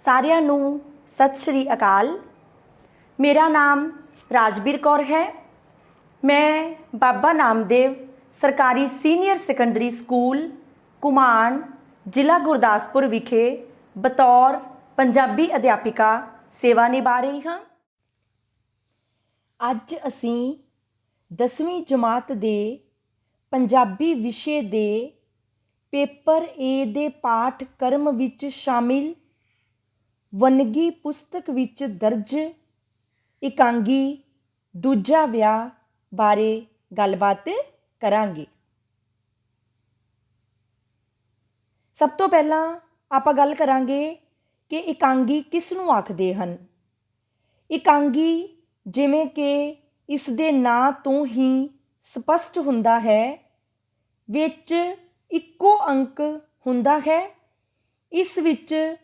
ਸਾਰਿਆਂ ਨੂੰ ਸਤਿ ਸ਼੍ਰੀ ਅਕਾਲ। ਮੇਰਾ ਨਾਮ ਰਾਜਵੀਰ ਕੌਰ ਹੈ। ਮੈਂ ਬਾਬਾ ਨਾਮਦੇਵ ਸਰਕਾਰੀ ਸੀਨੀਅਰ ਸੈਕੰਡਰੀ ਸਕੂਲ ਘੁਮਾਣ ਜ਼ਿਲ੍ਹਾ ਗੁਰਦਾਸਪੁਰ ਵਿਖੇ ਬਤੌਰ ਪੰਜਾਬੀ ਅਧਿਆਪਿਕਾ ਸੇਵਾ ਨਿਭਾ ਰਹੀ ਹਾਂ। ਅੱਜ ਅਸੀਂ 10ਵੀਂ ਜਮਾਤ ਦੇ ਪੰਜਾਬੀ ਵਿਸ਼ੇ ਦੇ ਪੇਪਰ ਏ ਦੇ ਪਾਠਕ੍ਰਮ ਵਿੱਚ ਸ਼ਾਮਿਲ ਵੰਨਗੀ ਪੁਸਤਕ ਵਿੱਚ ਦਰਜ ਇਕਾਂਗੀ ਦੂਜਾ ਵਿਆਹ ਬਾਰੇ ਗੱਲਬਾਤ ਕਰਾਂਗੇ। ਸਭ ਤੋਂ ਪਹਿਲਾਂ ਆਪਾਂ ਗੱਲ ਕਰਾਂਗੇ ਕਿ ਇਕਾਂਗੀ ਕਿਸ ਨੂੰ ਆਖਦੇ ਹਨ। ਇਕਾਂਗੀ ਜਿਵੇਂ ਕਿ ਇਸ ਦੇ ਨਾਂ ਤੋਂ ਹੀ ਸਪਸ਼ਟ ਹੁੰਦਾ ਹੈ, ਵਿੱਚ ਇੱਕੋ ਅੰਕ ਹੁੰਦਾ ਹੈ। ਇਸ ਵਿੱਚ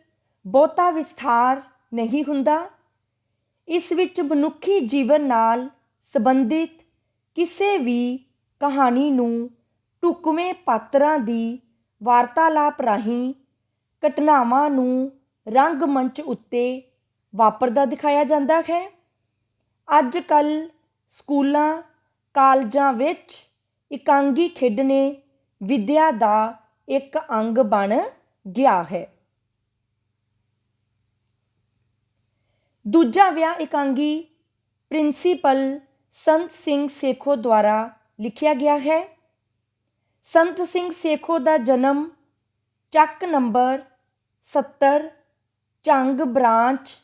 ਬਹੁਤਾ ਵਿਸਥਾਰ ਨਹੀਂ ਹੁੰਦਾ। ਇਸ ਵਿੱਚ ਮਨੁੱਖੀ ਜੀਵਨ ਨਾਲ ਸੰਬੰਧਿਤ ਕਿਸੇ ਵੀ ਕਹਾਣੀ ਨੂੰ ਢੁਕਵੇਂ ਪਾਤਰਾਂ ਦੀ ਵਾਰਤਾਲਾਪ ਰਾਹੀਂ ਘਟਨਾਵਾਂ ਨੂੰ ਰੰਗਮੰਚ ਉੱਤੇ ਵਾਪਰਦਾ ਦਿਖਾਇਆ ਜਾਂਦਾ ਹੈ। ਅੱਜ ਕੱਲ੍ਹ ਸਕੂਲਾਂ ਕਾਲਜਾਂ ਵਿੱਚ ਇਕਾਂਗੀ ਖੇਡਣੇ ਵਿੱਦਿਆ ਦਾ ਇੱਕ ਅੰਗ ਬਣ ਗਿਆ ਹੈ। ਦੂਜਾ ਵਿਆਹ ਇਕਾਂਗੀ ਪ੍ਰਿੰਸੀਪਲ ਸੰਤ ਸਿੰਘ ਸੇਖੋਂ ਦੁਆਰਾ ਲਿਖਿਆ ਗਿਆ ਹੈ। ਸੰਤ ਸਿੰਘ ਸੇਖੋਂ ਦਾ ਜਨਮ ਚੱਕ ਨੰਬਰ 70 ਝੰਗ ਬ੍ਰਾਂਚ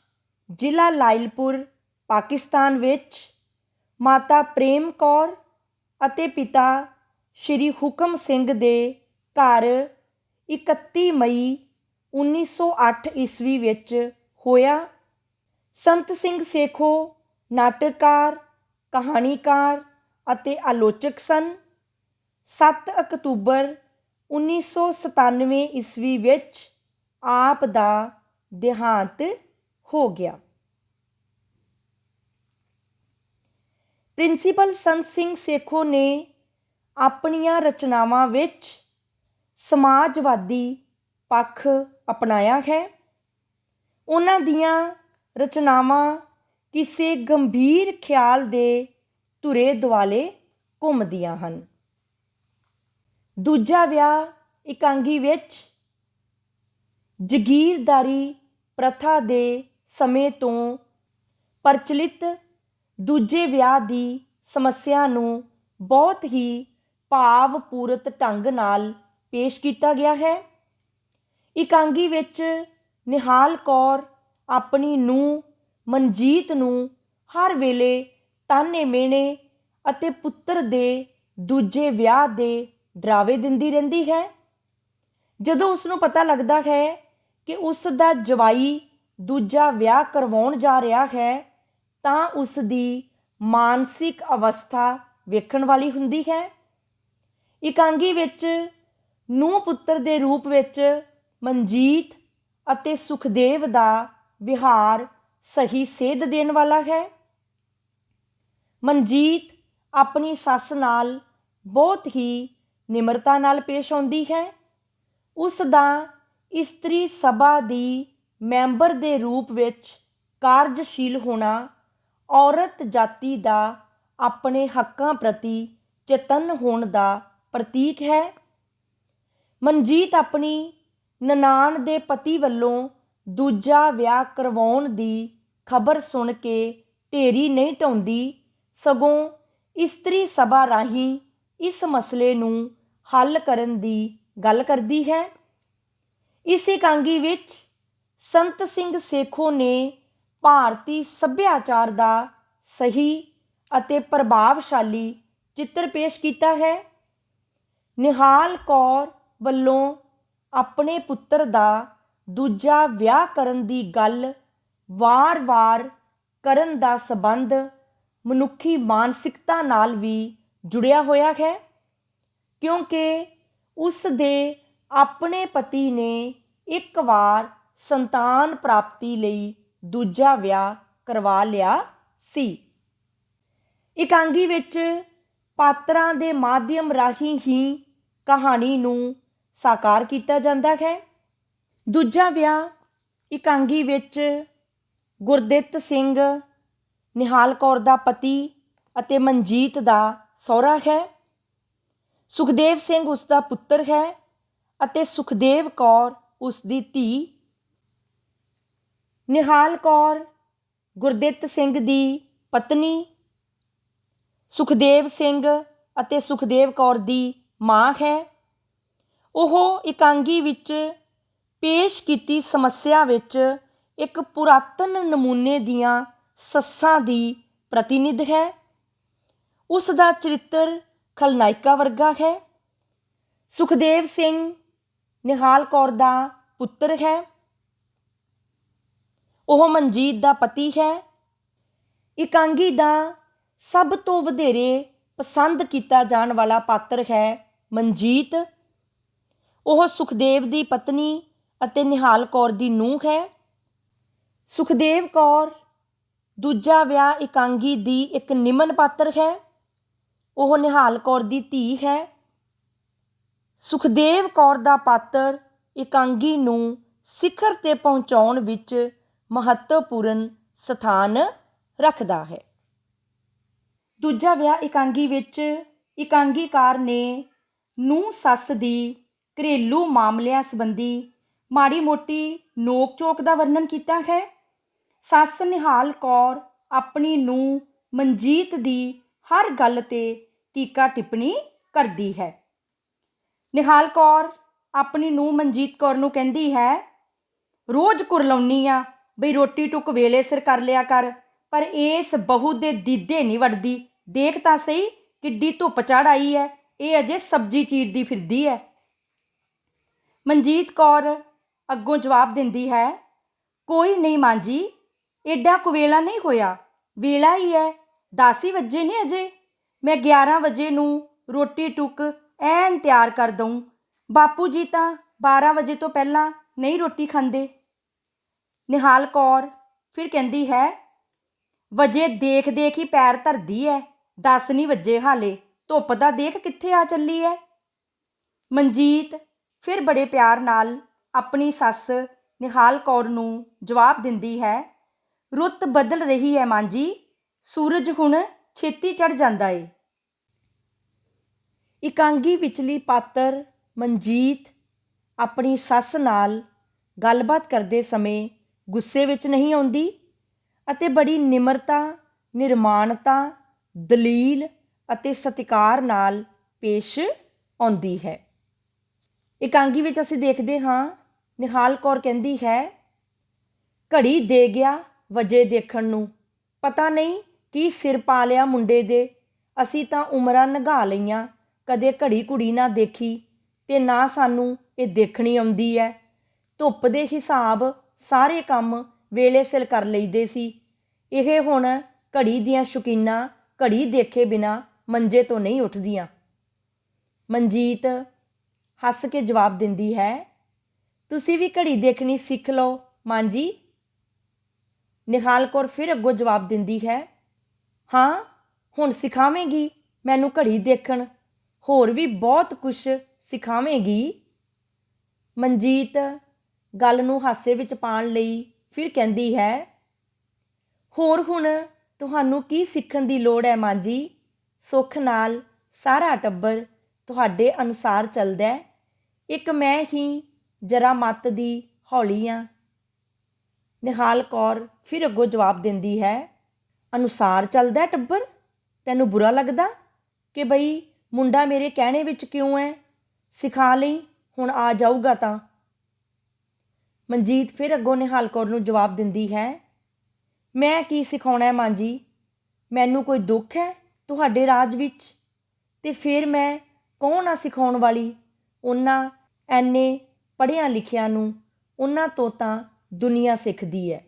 ਜ਼ਿਲ੍ਹਾ ਲਾਇਲਪੁਰ ਪਾਕਿਸਤਾਨ ਵਿੱਚ ਮਾਤਾ ਪ੍ਰੇਮ ਕੌਰ ਅਤੇ ਪਿਤਾ ਸ਼੍ਰੀ ਹੁਕਮ ਸਿੰਘ ਦੇ ਘਰ 31 ਮਈ 1908 ਈਸਵੀ ਵਿੱਚ ਹੋਇਆ। ਸੰਤ ਸਿੰਘ ਸੇਖੋਂ ਨਾਟਕਕਾਰ, ਕਹਾਣੀਕਾਰ ਅਤੇ ਆਲੋਚਕ ਸਨ। 7 ਅਕਤੂਬਰ 1997 ਈਸਵੀ ਵਿੱਚ ਆਪ ਦਾ ਦੇਹਾਂਤ ਹੋ ਗਿਆ। ਪ੍ਰਿੰਸੀਪਲ ਸੰਤ ਸਿੰਘ ਸੇਖੋਂ ਨੇ ਆਪਣੀਆਂ ਰਚਨਾਵਾਂ ਵਿੱਚ ਸਮਾਜਵਾਦੀ ਪੱਖ ਅਪਣਾਇਆ ਹੈ। ਉਹਨਾਂ ਦੀਆਂ ਰਚਨਾਵਾਂ ਕਿਸੇ ਗੰਭੀਰ ਖਿਆਲ ਦੇ ਧੁਰੇ ਦੁਆਲੇ ਘੁੰਮਦੀਆਂ ਹਨ। ਦੂਜਾ ਵਿਆਹ ਇਕਾਂਗੀ ਵਿੱਚ ਜਗੀਰਦਾਰੀ ਪ੍ਰਥਾ ਦੇ ਸਮੇਂ ਤੋਂ ਪ੍ਰਚਲਿਤ ਦੂਜੇ ਵਿਆਹ ਦੀ ਸਮੱਸਿਆ ਨੂੰ ਬਹੁਤ ਹੀ ਭਾਵਪੂਰਤ ਢੰਗ ਨਾਲ ਪੇਸ਼ ਕੀਤਾ ਗਿਆ ਹੈ। ਇਕਾਂਗੀ ਵਿੱਚ ਨਿਹਾਲ ਕੌਰ ਆਪਣੀ ਨੂੰਹ ਮਨਜੀਤ ਨੂੰ ਹਰ ਵੇਲੇ ਤਾਨੇ ਮਿਹਣੇ ਅਤੇ ਪੁੱਤਰ ਦੇ ਦੂਜੇ ਵਿਆਹ ਦੇ ਡਰਾਵੇ ਦਿੰਦੀ ਰਹਿੰਦੀ ਹੈ। ਜਦੋਂ ਉਸ ਨੂੰ ਪਤਾ ਲੱਗਦਾ ਹੈ ਕਿ ਉਸ ਦਾ ਜਵਾਈ ਦੂਜਾ ਵਿਆਹ ਕਰਵਾਉਣ ਜਾ ਰਿਹਾ ਹੈ ਤਾਂ ਉਸ ਦੀ ਮਾਨਸਿਕ ਅਵਸਥਾ ਵੇਖਣ ਵਾਲੀ ਹੁੰਦੀ ਹੈ। ਇਕਾਂਗੀ ਵਿੱਚ ਨੂੰਹ ਪੁੱਤਰ ਦੇ ਰੂਪ ਵਿੱਚ ਮਨਜੀਤ ਅਤੇ ਸੁਖਦੇਵ ਦਾ ਵਿਹਾਰ ਸਹੀ ਸੇਧ ਦੇਣ ਵਾਲਾ ਹੈ। ਮਨਜੀਤ ਆਪਣੀ ਸੱਸ ਨਾਲ ਬਹੁਤ ਹੀ ਨਿਮਰਤਾ ਨਾਲ ਪੇਸ਼ ਆਉਂਦੀ ਹੈ। ਉਸ ਦਾ ਇਸਤਰੀ ਸਭਾ ਦੀ ਮੈਂਬਰ ਦੇ ਰੂਪ ਵਿੱਚ ਕਾਰਜਸ਼ੀਲ ਹੋਣਾ ਔਰਤ ਜਾਤੀ ਦਾ ਆਪਣੇ ਹੱਕਾਂ ਪ੍ਰਤੀ ਚੇਤੰਨ ਹੋਣ ਦਾ ਪ੍ਰਤੀਕ ਹੈ। ਮਨਜੀਤ ਆਪਣੀ ਨਨਾਣ ਦੇ ਪਤੀ ਵੱਲੋਂ ਦੂਜਾ ਵਿਆਹ ਕਰਵਾਉਣ ਦੀ ਖਬਰ ਸੁਣ ਕੇ ਢੇਰੀ ਨਹੀਂ ਢਾਉਂਦੀ, ਸਗੋਂ ਇਸਤਰੀ ਸਭਾ ਰਾਹੀਂ ਇਸ ਮਸਲੇ ਨੂੰ ਹੱਲ ਕਰਨ ਦੀ ਗੱਲ ਕਰਦੀ ਹੈ। ਇਸ ਇਕਾਂਗੀ ਵਿੱਚ ਸੰਤ ਸਿੰਘ ਸੇਖੋਂ ਨੇ ਭਾਰਤੀ ਸੱਭਿਆਚਾਰ ਦਾ ਸਹੀ ਅਤੇ ਪ੍ਰਭਾਵਸ਼ਾਲੀ ਚਿੱਤਰ ਪੇਸ਼ ਕੀਤਾ ਹੈ। ਨਿਹਾਲ ਕੌਰ ਵੱਲੋਂ ਆਪਣੇ ਪੁੱਤਰ ਦਾ ਦੂਜਾ ਵਿਆਹ ਕਰਨ ਦੀ ਗੱਲ ਵਾਰ-ਵਾਰ ਕਰਨ ਦਾ ਸੰਬੰਧ ਮਨੁੱਖੀ ਮਾਨਸਿਕਤਾ ਨਾਲ ਵੀ ਜੁੜਿਆ ਹੋਇਆ ਹੈ, ਕਿਉਂਕਿ ਉਸ ਦੇ ਆਪਣੇ ਪਤੀ ਨੇ ਇੱਕ ਵਾਰ ਸੰਤਾਨ ਪ੍ਰਾਪਤੀ ਲਈ ਦੂਜਾ ਵਿਆਹ ਕਰਵਾ ਲਿਆ ਸੀ। ਇਕਾਂਗੀ ਵਿੱਚ ਪਾਤਰਾਂ ਦੇ ਮਾਧਿਅਮ ਰਾਹੀਂ ਹੀ ਕਹਾਣੀ ਨੂੰ ਸਾਕਾਰ ਕੀਤਾ ਜਾਂਦਾ ਹੈ। ਦੂਜਾ ਵਿਆਹ ਇਕਾਂਗੀ ਵਿੱਚ ਗੁਰਦਿੱਤ ਸਿੰਘ ਨਿਹਾਲ ਕੌਰ ਦਾ ਪਤੀ ਅਤੇ ਮਨਜੀਤ ਦਾ ਸਹੁਰਾ ਹੈ। ਸੁਖਦੇਵ ਸਿੰਘ ਉਸ ਦਾ ਪੁੱਤਰ ਹੈ ਅਤੇ ਸੁਖਦੇਵ ਕੌਰ ਉਸ ਦੀ ਧੀ। ਨਿਹਾਲ ਕੌਰ ਗੁਰਦਿੱਤ ਸਿੰਘ ਦੀ ਪਤਨੀ, ਸੁਖਦੇਵ ਸਿੰਘ ਅਤੇ ਸੁਖਦੇਵ ਕੌਰ ਦੀ ਮਾਂ ਹੈ। ਉਹ ਇਕਾਂਗੀ ਵਿੱਚ ਪੇਸ਼ ਕੀਤੀ ਸਮੱਸਿਆ ਵਿੱਚ ਇੱਕ ਪੁਰਾਤਨ ਨਮੂਨੇ ਦੀਆਂ ਸੱਸਾਂ ਦੀ ਪ੍ਰਤੀਨਿਧ ਹੈ। ਉਸ ਦਾ ਚਰਿੱਤਰ ਖਲਨਾਇਕਾ ਵਰਗਾ ਹੈ। ਸੁਖਦੇਵ ਸਿੰਘ ਨਿਹਾਲ ਕੌਰ ਦਾ ਪੁੱਤਰ ਹੈ। ਉਹ ਮਨਜੀਤ ਦਾ ਪਤੀ ਹੈ। ਇਕਾਂਗੀ ਦਾ ਸਭ ਤੋਂ ਵਧੇਰੇ ਪਸੰਦ ਕੀਤਾ ਜਾਣ ਵਾਲਾ ਪਾਤਰ ਹੈ ਮਨਜੀਤ। ਉਹ ਸੁਖਦੇਵ ਦੀ ਪਤਨੀ ਅਤੇ ਨਿਹਾਲ ਕੌਰ ਦੀ ਨੂੰਹ ਹੈ। ਸੁਖਦੇਵ ਕੌਰ ਦੂਜਾ ਵਿਆਹ ਇਕਾਂਗੀ ਦੀ ਇੱਕ ਨਿਮਨ ਪਾਤਰ ਹੈ। ਉਹ ਨਿਹਾਲ ਕੌਰ ਦੀ ਧੀ ਹੈ। ਸੁਖਦੇਵ ਕੌਰ ਦਾ ਪਾਤਰ ਇਕਾਂਗੀ ਨੂੰ ਸਿਖਰ 'ਤੇ ਪਹੁੰਚਾਉਣ ਵਿੱਚ ਮਹੱਤਵਪੂਰਨ ਸਥਾਨ ਰੱਖਦਾ ਹੈ। ਦੂਜਾ ਵਿਆਹ ਇਕਾਂਗੀ ਵਿੱਚ ਇਕਾਂਗੀਕਾਰ ਨੇ ਨੂੰਹ ਸੱਸ ਦੀ ਘਰੇਲੂ ਮਾਮਲਿਆਂ ਸੰਬੰਧੀ ਮਾੜੀ ਮੋਟੀ ਨੋਕ ਝੋਕ ਦਾ ਵਰਣਨ ਕੀਤਾ ਹੈ। ਸੱਸ ਨਿਹਾਲ ਕੌਰ ਆਪਣੀ ਨੂੰਹ ਮਨਜੀਤ ਦੀ ਹਰ ਗੱਲ 'ਤੇ ਟੀਕਾ ਟਿੱਪਣੀ ਕਰਦੀ ਹੈ। ਨਿਹਾਲ ਕੌਰ ਆਪਣੀ ਨੂੰਹ ਮਨਜੀਤ ਕੌਰ ਨੂੰ ਕਹਿੰਦੀ ਹੈ, ਰੋਜ਼ ਕੁਰਲਾਉਣੀ ਆ ਬਈ ਰੋਟੀ ਟੁੱਕ ਵੇਲੇ ਸਿਰ ਕਰ ਲਿਆ ਕਰ, ਪਰ ਇਸ ਬਹੂ ਦੇ ਦੀਦੇ ਨਹੀਂ ਵੜਦੀ। ਦੇਖ ਤਾਂ ਸਹੀ ਕਿੱਡੀ ਧੁੱਪ ਚੜ੍ਹ ਆਈ ਹੈ, ਇਹ ਅਜੇ ਸਬਜ਼ੀ ਚੀਰਦੀ ਫਿਰਦੀ ਹੈ। ਮਨਜੀਤ ਕੌਰ ਅੱਗੋਂ ਜਵਾਬ ਦਿੰਦੀ ਹੈ, ਕੋਈ ਨਹੀਂ ਮਾਂ ਜੀ, ਐਡਾ ਕੁਵੇਲਾ ਨਹੀਂ ਹੋਇਆ, ਵੇਲਾ ਹੀ ਹੈ, 10 ਹੀ ਵਜੇ ਨੇ ਅਜੇ। ਮੈਂ 11 ਵਜੇ ਨੂੰ ਰੋਟੀ ਟੁੱਕ ਐਨ ਤਿਆਰ ਕਰ ਦਊਂ। ਬਾਪੂ ਜੀ ਤਾਂ 12 ਵਜੇ ਤੋਂ ਪਹਿਲਾਂ ਨਹੀਂ ਰੋਟੀ ਖਾਂਦੇ। ਨਿਹਾਲ ਕੌਰ ਫਿਰ ਕਹਿੰਦੀ ਹੈ, ਵਜੇ ਦੇਖ ਦੇਖ ਹੀ ਪੈਰ ਧਰਦੀ ਹੈ, 10 ਨਹੀਂ ਵੱਜੇ ਹਾਲੇ, ਧੁੱਪ ਦਾ ਦੇਖ ਕਿੱਥੇ ਆ ਚੱਲੀ ਹੈ। ਮਨਜੀਤ ਫਿਰ ਬੜੇ ਪਿਆਰ ਨਾਲ ਆਪਣੀ ਸੱਸ ਨਿਹਾਲ ਕੌਰ ਨੂੰ ਜਵਾਬ ਦਿੰਦੀ ਹੈ, ਰੁੱਤ ਬਦਲ ਰਹੀ ਹੈ ਮਾਂ ਜੀ, ਸੂਰਜ ਹੁਣ ਛੇਤੀ ਚੜ੍ਹ ਜਾਂਦਾ ਏ। ਇਕਾਂਗੀ ਵਿਚਲੀ ਪਾਤਰ ਮਨਜੀਤ ਆਪਣੀ ਸੱਸ ਨਾਲ ਗੱਲਬਾਤ ਕਰਦੇ ਸਮੇਂ ਗੁੱਸੇ ਵਿੱਚ ਨਹੀਂ ਆਉਂਦੀ ਅਤੇ ਬੜੀ ਨਿਮਰਤਾ, ਨਿਰਮਾਣਤਾ, ਦਲੀਲ ਅਤੇ ਸਤਿਕਾਰ ਨਾਲ ਪੇਸ਼ ਆਉਂਦੀ ਹੈ। ਇਕਾਂਗੀ ਵਿੱਚ ਅਸੀਂ ਦੇਖਦੇ ਹਾਂ, ਨਿਹਾਲ ਕੌਰ ਕਹਿੰਦੀ ਹੈ, ਘੜੀ ਦੇ ਗਿਆ ਵਜੇ ਦੇਖਣ ਨੂੰ, ਪਤਾ ਨਹੀਂ ਕੀ ਸਿਰ ਪਾ ਲਿਆ ਮੁੰਡੇ ਦੇ, ਅਸੀਂ ਤਾਂ ਉਮਰਾਂ ਨਿਘਾ ਲਈਆਂ, ਕਦੇ ਘੜੀ ਕੁੜੀ ਨਾ ਦੇਖੀ ਤੇ ਨਾ ਸਾਨੂੰ ਇਹ ਦੇਖਣੀ ਆਉਂਦੀ ਹੈ। ਧੁੱਪ ਦੇ ਹਿਸਾਬ ਸਾਰੇ ਕੰਮ ਵੇਲੇ ਸਿਰ ਕਰ ਲਈਦੇ ਸੀ। ਇਹ ਹੁਣ ਘੜੀ ਦੀਆਂ ਸ਼ੌਕੀਨਾਂ ਘੜੀ ਦੇਖੇ ਬਿਨਾਂ ਮੰਜੇ ਤੋਂ ਨਹੀਂ ਉੱਠਦੀਆਂ। ਮਨਜੀਤ ਹੱਸ ਕੇ ਜਵਾਬ ਦਿੰਦੀ ਹੈ, ਤੁਸੀਂ ਵੀ ਘੜੀ ਦੇਖਣੀ ਸਿੱਖ ਲਓ ਮਾਂ ਜੀ। ਨਿਹਾਲ ਕੌਰ ਫਿਰ ਅੱਗੋਂ ਜਵਾਬ ਦਿੰਦੀ ਹੈ, ਹਾਂ ਹੁਣ ਸਿਖਾਵੇਂਗੀ ਮੈਨੂੰ ਘੜੀ ਦੇਖਣ, ਹੋਰ ਵੀ ਬਹੁਤ ਕੁਛ ਸਿਖਾਵੇਂਗੀ। ਮਨਜੀਤ ਗੱਲ ਨੂੰ ਹਾਸੇ ਵਿੱਚ ਪਾਉਣ ਲਈ ਫਿਰ ਕਹਿੰਦੀ ਹੈ, ਹੋਰ ਹੁਣ ਤੁਹਾਨੂੰ ਕੀ ਸਿੱਖਣ ਦੀ ਲੋੜ ਹੈ ਮਾਂ ਜੀ, ਸੁੱਖ ਨਾਲ ਸਾਰਾ ਟੱਬਰ ਤੁਹਾਡੇ ਅਨੁਸਾਰ ਚੱਲਦਾ ਹੈ, ਇੱਕ ਮੈਂ ਹੀ ਜਰਾ ਮੱਤ ਦੀ ਹੌਲੀ ਹਾਂ। ਨਿਹਾਲ ਕੌਰ ਫਿਰ ਅੱਗੋਂ ਜਵਾਬ ਦਿੰਦੀ ਹੈ, ਅਨੁਸਾਰ ਚੱਲਦਾ ਟੱਬਰ, ਤੈਨੂੰ ਬੁਰਾ ਲੱਗਦਾ ਕਿ ਬਈ ਮੁੰਡਾ ਮੇਰੇ ਕਹਿਣੇ ਵਿੱਚ ਕਿਉਂ ਹੈ, ਸਿਖਾ ਲਈ ਹੁਣ ਆ ਜਾਊਗਾ ਤਾਂ। ਮਨਜੀਤ ਫਿਰ ਅੱਗੋਂ ਨਿਹਾਲ ਕੌਰ ਨੂੰ ਜਵਾਬ ਦਿੰਦੀ ਹੈ, ਮੈਂ ਕੀ ਸਿਖਾਉਣਾ ਹੈ ਮਾਂ ਜੀ, ਮੈਨੂੰ ਕੋਈ ਦੁੱਖ ਹੈ ਤੁਹਾਡੇ ਰਾਜ ਵਿੱਚ, ਤੇ ਫਿਰ ਮੈਂ ਕੌਣ ਆ ਸਿਖਾਉਣ ਵਾਲੀ, ਉਹਨਾਂ ਐਨੇ ਪੜ੍ਹਿਆਂ ਲਿਖਿਆਂ ਨੂੰ, ਉਹਨਾਂ ਤੋਂ ਤਾਂ ਦੁਨੀਆ ਸਿੱਖਦੀ ਹੈ।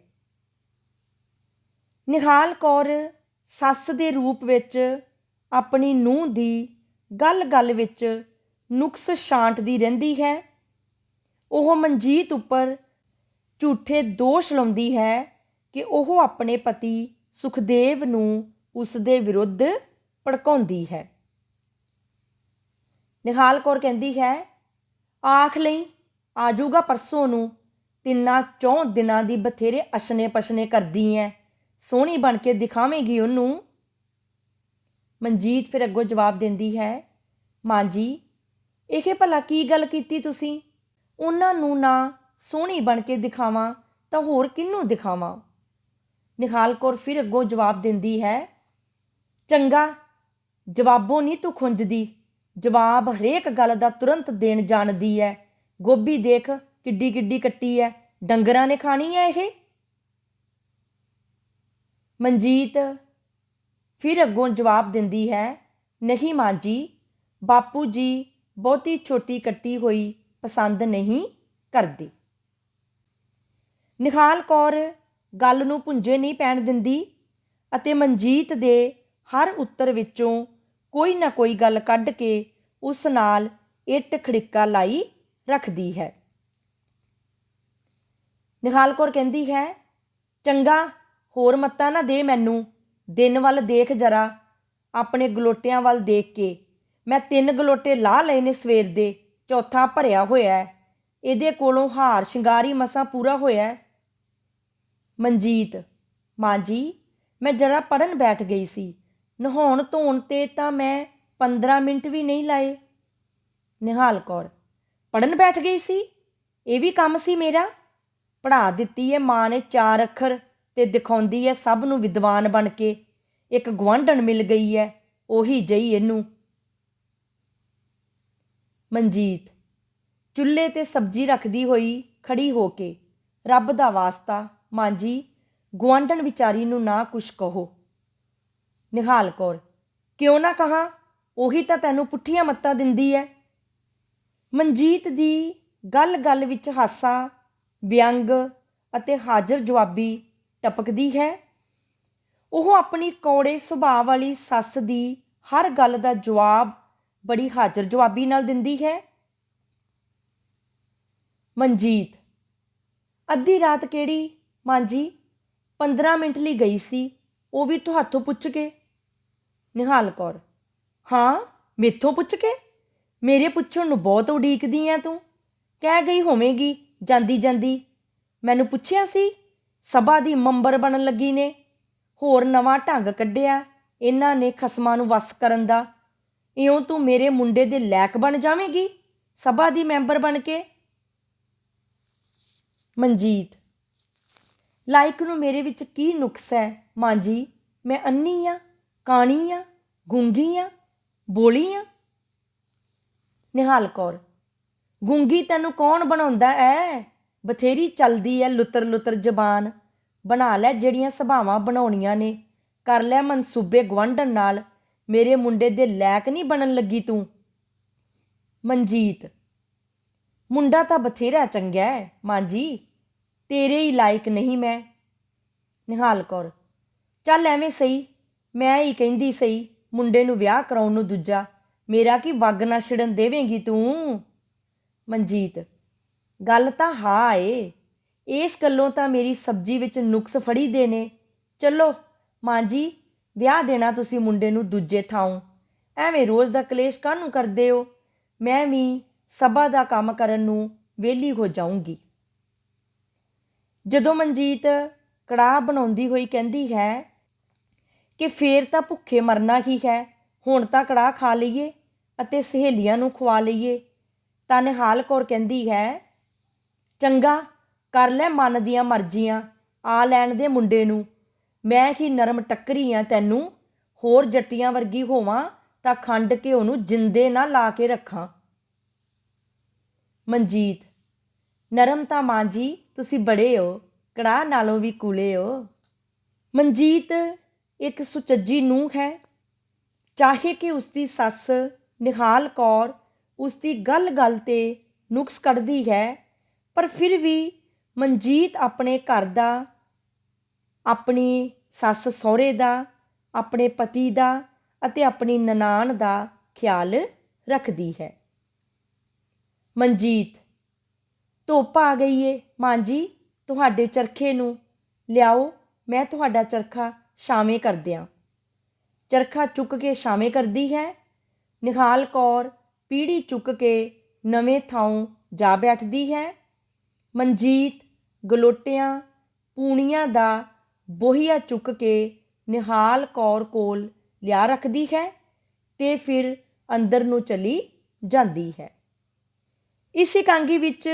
ਨਿਹਾਲ ਕੌਰ ਸੱਸ ਦੇ ਰੂਪ ਵਿੱਚ ਆਪਣੀ ਨੂੰਹ ਦੀ ਗੱਲ-ਗੱਲ ਵਿੱਚ ਨੁਕਸ ਛਾਂਟਦੀ ਰਹਿੰਦੀ ਹੈ। ਉਹ ਮਨਜੀਤ ਉੱਪਰ ਝੂਠੇ ਦੋਸ਼ ਲਾਉਂਦੀ ਹੈ ਕਿ ਉਹ ਆਪਣੇ ਪਤੀ ਸੁਖਦੇਵ ਨੂੰ ਉਸ ਦੇ ਵਿਰੁੱਧ ਭੜਕਾਉਂਦੀ ਹੈ। ਨਿਹਾਲ ਕੌਰ ਕਹਿੰਦੀ ਹੈ, ਆਖ ਲਈ ਆ ਜਾਊਗਾ ਪਰਸੋਂ ਨੂੰ, ਤਿੰਨਾਂ ਚੌਂ ਦਿਨਾਂ ਦੀ ਬਥੇਰੇ ਅਸ਼ਨੇ ਪਸ਼ਨੇ ਕਰਦੀ ਐ, ਸੋਹਣੀ ਬਣ ਕੇ ਦਿਖਾਵੇਂਗੀ ਉਹਨੂੰ। ਮਨਜੀਤ ਫਿਰ ਅੱਗੋਂ ਜਵਾਬ ਦਿੰਦੀ ਹੈ, ਮਾਂ ਜੀ ਇਹ ਭਲਾ ਕੀ ਗੱਲ ਕੀਤੀ ਤੁਸੀਂ? ਉਹਨਾਂ ਨੂੰ ਨਾ ਸੋਹਣੀ ਬਣ ਕੇ ਦਿਖਾਵਾਂ ਤਾਂ ਹੋਰ ਕਿਹਨੂੰ ਦਿਖਾਵਾਂ? ਨਿਹਾਲ ਕੌਰ ਫਿਰ ਅੱਗੋਂ ਜਵਾਬ ਦਿੰਦੀ ਹੈ, ਚੰਗਾ ਜਵਾਬੋਂ ਨਹੀਂ ਤੂੰ ਖੁੰਝਦੀ, ਜਵਾਬ ਹਰੇਕ ਗੱਲ ਦਾ ਤੁਰੰਤ ਦੇਣ ਜਾਣਦੀ ਹੈ। ਗੋਭੀ ਦੇਖ ਕਿੱਡੀ ਕਿੱਡੀ ਕੱਟੀ ਹੈ, ਡੰਗਰਾਂ ਨੇ ਖਾਣੀ ਹੈ ਇਹ? ਮਨਜੀਤ ਫਿਰ ਅੱਗੋਂ ਜਵਾਬ ਦਿੰਦੀ ਹੈ, ਨਹੀਂ ਮਾਂ ਜੀ, ਬਾਪੂ ਜੀ ਬਹੁਤੀ ਛੋਟੀ ਕੱਟੀ ਹੋਈ ਪਸੰਦ ਨਹੀਂ ਕਰਦੇ। ਨਿਹਾਲ ਕੌਰ ਗੱਲ ਨੂੰ ਭੁੰਜੇ ਨਹੀਂ ਪੈਣ ਦਿੰਦੀ ਅਤੇ ਮਨਜੀਤ ਦੇ ਹਰ ਉੱਤਰ ਵਿੱਚੋਂ ਕੋਈ ਨਾ ਕੋਈ ਗੱਲ ਕੱਢ ਕੇ ਉਸ ਨਾਲ ਇੱਟ ਖੜਿੱਕਾ ਲਾਈ ਰੱਖਦੀ ਹੈ। ਨਿਹਾਲ ਕੌਰ ਕਹਿੰਦੀ ਹੈ, ਚੰਗਾ ਹੋਰ ਮੱਤਾਂ ਨਾ ਦੇ ਮੈਨੂੰ, ਦਿਨ ਵੱਲ ਦੇਖ ਜਰਾ, ਆਪਣੇ ਗਲੋਟਿਆਂ ਵੱਲ ਦੇਖ ਕੇ। ਮੈਂ 3 ਗਲੋਟੇ ਲਾਹ ਲਏ ਨੇ ਸਵੇਰ ਦੇ, ਚੌਥਾ ਭਰਿਆ ਹੋਇਆ ਹੈ, ਇਹਦੇ ਕੋਲੋਂ ਹਾਰ ਸ਼ਿੰਗਾਰ ਹੀ ਮਸਾਂ ਪੂਰਾ ਹੋਇਆ ਹੈ। ਮਨਜੀਤ, ਮਾਂ ਜੀ ਮੈਂ ਜਰਾ ਪੜ੍ਹਨ ਬੈਠ ਗਈ ਸੀ, ਨਹਾਉਣ ਧੋਣ 'ਤੇ ਤਾਂ ਮੈਂ 15 ਮਿੰਟ ਵੀ ਨਹੀਂ ਲਾਏ। ਨਿਹਾਲ ਕੌਰ, ਪੜ੍ਹਨ ਬੈਠ ਗਈ ਸੀ? ਇਹ ਵੀ ਕੰਮ ਸੀ ਮੇਰਾ? ਪੜ੍ਹਾ ਦਿੱਤੀ ਹੈ ਮਾਂ ਨੇ 4 ਅੱਖਰ ਤੇ ਦਿਖਾਉਂਦੀ ਹੈ ਸਭ ਨੂੰ ਵਿਦਵਾਨ ਬਣ ਕੇ। ਇੱਕ ਗੁਆਂਢਣ ਮਿਲ ਗਈ ਹੈ, ਉਹੀ ਜਈ ਇਹਨੂੰ। ਮਨਜੀਤ ਚੁੱਲ੍ਹੇ 'ਤੇ ਸਬਜ਼ੀ ਰੱਖਦੀ ਹੋਈ ਖੜੀ ਹੋ ਕੇ, ਰੱਬ ਦਾ ਵਾਸਤਾ ਮਾਂ ਜੀ ਗੁਆਂਢਣ ਵਿਚਾਰੀ ਨੂੰ ਨਾ ਕੁਛ ਕਹੋ। ਨਿਹਾਲ ਕੌਰ, ਕਿਉਂ ਨਾ ਕਹਾਂ, ਉਹੀ ਤਾਂ ਤੈਨੂੰ ਪੁੱਠੀਆਂ ਮੱਤਾਂ ਦਿੰਦੀ ਹੈ। ਮਨਜੀਤ ਦੀ ਗੱਲ ਗੱਲ ਵਿੱਚ ਹਾਸਾ, ਵਿਅੰਗ ਅਤੇ ਹਾਜ਼ਰ ਜਵਾਬੀ ਟਪਕਦੀ ਹੈ। ਉਹ ਆਪਣੀ ਕੌੜੇ ਸੁਭਾਅ ਵਾਲੀ ਸੱਸ ਦੀ ਹਰ ਗੱਲ ਦਾ ਜਵਾਬ ਬੜੀ ਹਾਜ਼ਰ ਜਵਾਬੀ ਨਾਲ ਦਿੰਦੀ ਹੈ। ਮਨਜੀਤ, ਅੱਧੀ ਰਾਤ ਕਿਹੜੀ ਮਾਂ ਜੀ, 15 ਮਿੰਟ ਲਈ ਗਈ ਸੀ, ਉਹ ਵੀ ਤੁਹਾਥੋਂ ਪੁੱਛ ਕੇ। ਨਿਹਾਲ ਕੌਰ, ਹਾਂ ਮੈਥੋਂ ਪੁੱਛ ਕੇ? ਮੇਰੇ ਪੁੱਛਣ ਨੂੰ ਬਹੁਤ ਉਡੀਕਦੀ ਐ ਤੂੰ, ਕਹਿ ਗਈ ਹੋਵੇਂਗੀ ਜਾਂਦੀ ਜਾਂਦੀ। ਮੈਨੂੰ ਪੁੱਛਿਆ ਸੀ? ਸਭਾ ਦੀ ਮੈਂਬਰ ਬਣਨ ਲੱਗੀ ਨੇ, ਹੋਰ ਨਵਾਂ ਢੰਗ ਕੱਢਿਆ ਇਹਨਾਂ ਨੇ ਖਸਮਾਂ ਨੂੰ ਵੱਸ ਕਰਨ ਦਾ। ਇਉਂ ਤੂੰ ਮੇਰੇ ਮੁੰਡੇ ਦੇ ਲਾਇਕ ਬਣ ਜਾਵੇਂਗੀ ਸਭਾ ਦੀ ਮੈਂਬਰ ਬਣ ਕੇ? ਮਨਜੀਤ, ਲਾਇਕ ਨੂੰ ਮੇਰੇ ਵਿੱਚ ਕੀ ਨੁਕਸ ਹੈ ਮਾਂ ਜੀ? ਮੈਂ ਅੰਨੀ ਆ, ਕਾਣੀ ਆ, ਗੂੰਗੀ ਆ, ਬੋਲੀ ਆ? ਨਿਹਾਲ ਕੌਰ, ਗੂੰਗੀ ਤੈਨੂੰ ਕੌਣ ਬਣਾਉਂਦਾ ਐ? ਬਥੇਰੀ ਚੱਲਦੀ ਐ ਲੁੱਤਰ ਲੁੱਤਰ ਜ਼ਬਾਨ। ਬਣਾ ਲੈ ਜਿਹੜੀਆਂ ਸਭਾਵਾਂ ਬਣਾਉਣੀਆਂ ਨੇ, ਕਰ ਲੈ ਮਨਸੂਬੇ ਗੁਆਂਢਣ ਨਾਲ। ਮੇਰੇ ਮੁੰਡੇ ਦੇ ਲਾਇਕ ਨਹੀਂ ਬਣਨ ਲੱਗੀ ਤੂੰ। ਮਨਜੀਤ, ਮੁੰਡਾ ਤਾਂ ਬਥੇਰਾ ਚੰਗਾ ਹੈ ਮਾਂ ਜੀ, ਤੇਰੇ ਹੀ ਲਾਇਕ ਨਹੀਂ ਮੈਂ। ਨਿਹਾਲ ਕੌਰ, ਚੱਲ ਐਵੇਂ ਸਹੀ, ਮੈਂ ਹੀ ਕਹਿੰਦੀ ਸਹੀ ਮੁੰਡੇ ਨੂੰ ਵਿਆਹ ਕਰਾਉਣ ਨੂੰ ਦੂਜਾ, ਮੇਰਾ ਕੀ ਵੱਗ ਨਾ ਛਿੜਨ ਦੇਵੇਂਗੀ ਤੂੰ? ਮਨਜੀਤ, ਗੱਲ ਤਾਂ ਹਾਂ ਏ, ਇਸ ਗੱਲੋਂ ਤਾਂ ਮੇਰੀ ਸਬਜ਼ੀ ਵਿੱਚ ਨੁਕਸ ਫੜੀ ਦੇ ਨੇ। ਚਲੋ ਮਾਂ ਜੀ, ਵਿਆਹ ਦੇਣਾ ਤੁਸੀਂ ਮੁੰਡੇ ਨੂੰ ਦੂਜੇ ਥਾਂ। ਐਵੇਂ ਰੋਜ਼ ਦਾ ਕਲੇਸ਼ ਕਾਹਨੂੰ ਕਰਦੇ ਹੋ? ਮੈਂ ਵੀ ਸਭਾ ਦਾ ਕੰਮ ਕਰਨ ਨੂੰ ਵਿਹਲੀ ਹੋ ਜਾਊਂਗੀ। ਜਦੋਂ ਮਨਜੀਤ ਕੜਾਹ ਬਣਾਉਂਦੀ ਹੋਈ ਕਹਿੰਦੀ ਹੈ ਕਿ ਫੇਰ ਤਾਂ ਭੁੱਖੇ ਮਰਨਾ ਹੀ ਹੈ, ਹੁਣ ਤਾਂ ਕੜਾਹ ਖਾ ਲਈਏ ਅਤੇ ਸਹੇਲੀਆਂ ਨੂੰ ਖਵਾ ਲਈਏ, ਤਾਂ ਨਿਹਾਲ ਕੌਰ ਕਹਿੰਦੀ ਹੈ, ਚੰਗਾ ਕਰ ਲੈ ਮਨ ਦੀਆਂ ਮਰਜ਼ੀਆਂ, ਆ ਲੈਣ ਦੇ ਮੁੰਡੇ ਨੂੰ। ਮੈਂ ਹੀ ਨਰਮ ਟੱਕਰੀ ਆ ਤੈਨੂੰ, ਹੋਰ ਜੱਟੀਆਂ ਵਰਗੀ ਹੋਵਾਂ ਤਾਂ ਖੰਡ ਘਿਓ ਨੂੰ ਜਿੰਦੇ ਨਾ ਲਾ ਕੇ ਰੱਖਾਂ। ਮਨਜੀਤ, ਨਰਮ ਤਾਂ ਮਾਂ ਜੀ ਤੁਸੀਂ ਬੜੇ ਹੋ, ਕੜਾਹ ਨਾਲੋਂ ਵੀ ਕੂਲੇ ਹੋ। ਮਨਜੀਤ ਇੱਕ ਸੁਚੱਜੀ ਨੂੰਹ ਹੈ। ਚਾਹੇ ਕਿ ਉਸਦੀ ਸੱਸ ਨਿਹਾਲ ਕੌਰ ਉਸਦੀ ਗੱਲ ਗੱਲ 'ਤੇ ਨੁਕਸ ਕੱਢਦੀ ਹੈ, ਪਰ ਫਿਰ ਵੀ ਮਨਜੀਤ ਆਪਣੇ ਘਰ ਦਾ, ਆਪਣੀ ਸੱਸ ਸਹੁਰੇ ਦਾ, ਆਪਣੇ ਪਤੀ ਦਾ ਅਤੇ ਆਪਣੀ ਨਨਾਣ ਦਾ ਖਿਆਲ ਰੱਖਦੀ ਹੈ। ਮਨਜੀਤ, ਧੁੱਪ ਆ ਗਈ ਏ ਮਾਂ ਜੀ, ਤੁਹਾਡੇ ਚਰਖੇ ਨੂੰ ਲਿਆਓ, ਮੈਂ ਤੁਹਾਡਾ ਚਰਖਾ ਛਾਵੇਂ ਕਰ ਦਿਆਂ। ਚਰਖਾ ਚੁੱਕ ਕੇ ਛਾਵੇਂ ਕਰਦੀ ਹੈ। ਨਿਹਾਲ ਕੌਰ ਪੀੜ੍ਹੀ ਚੁੱਕ ਕੇ ਨਵੇਂ ਥਾਂ ਜਾ ਬੈਠਦੀ ਹੈ। ਮਨਜੀਤ ਗਲੋਟਿਆਂ ਪੂਣੀਆਂ ਦਾ ਬੋਹੀਆ ਚੁੱਕ ਕੇ ਨਿਹਾਲ ਕੌਰ ਕੋਲ ਲਿਆ ਰੱਖਦੀ ਹੈ ਤੇ ਫਿਰ ਅੰਦਰ ਨੂੰ ਚਲੀ ਜਾਂਦੀ ਹੈ। ਇਸ ਇਕਾਂਗੀ ਵਿੱਚ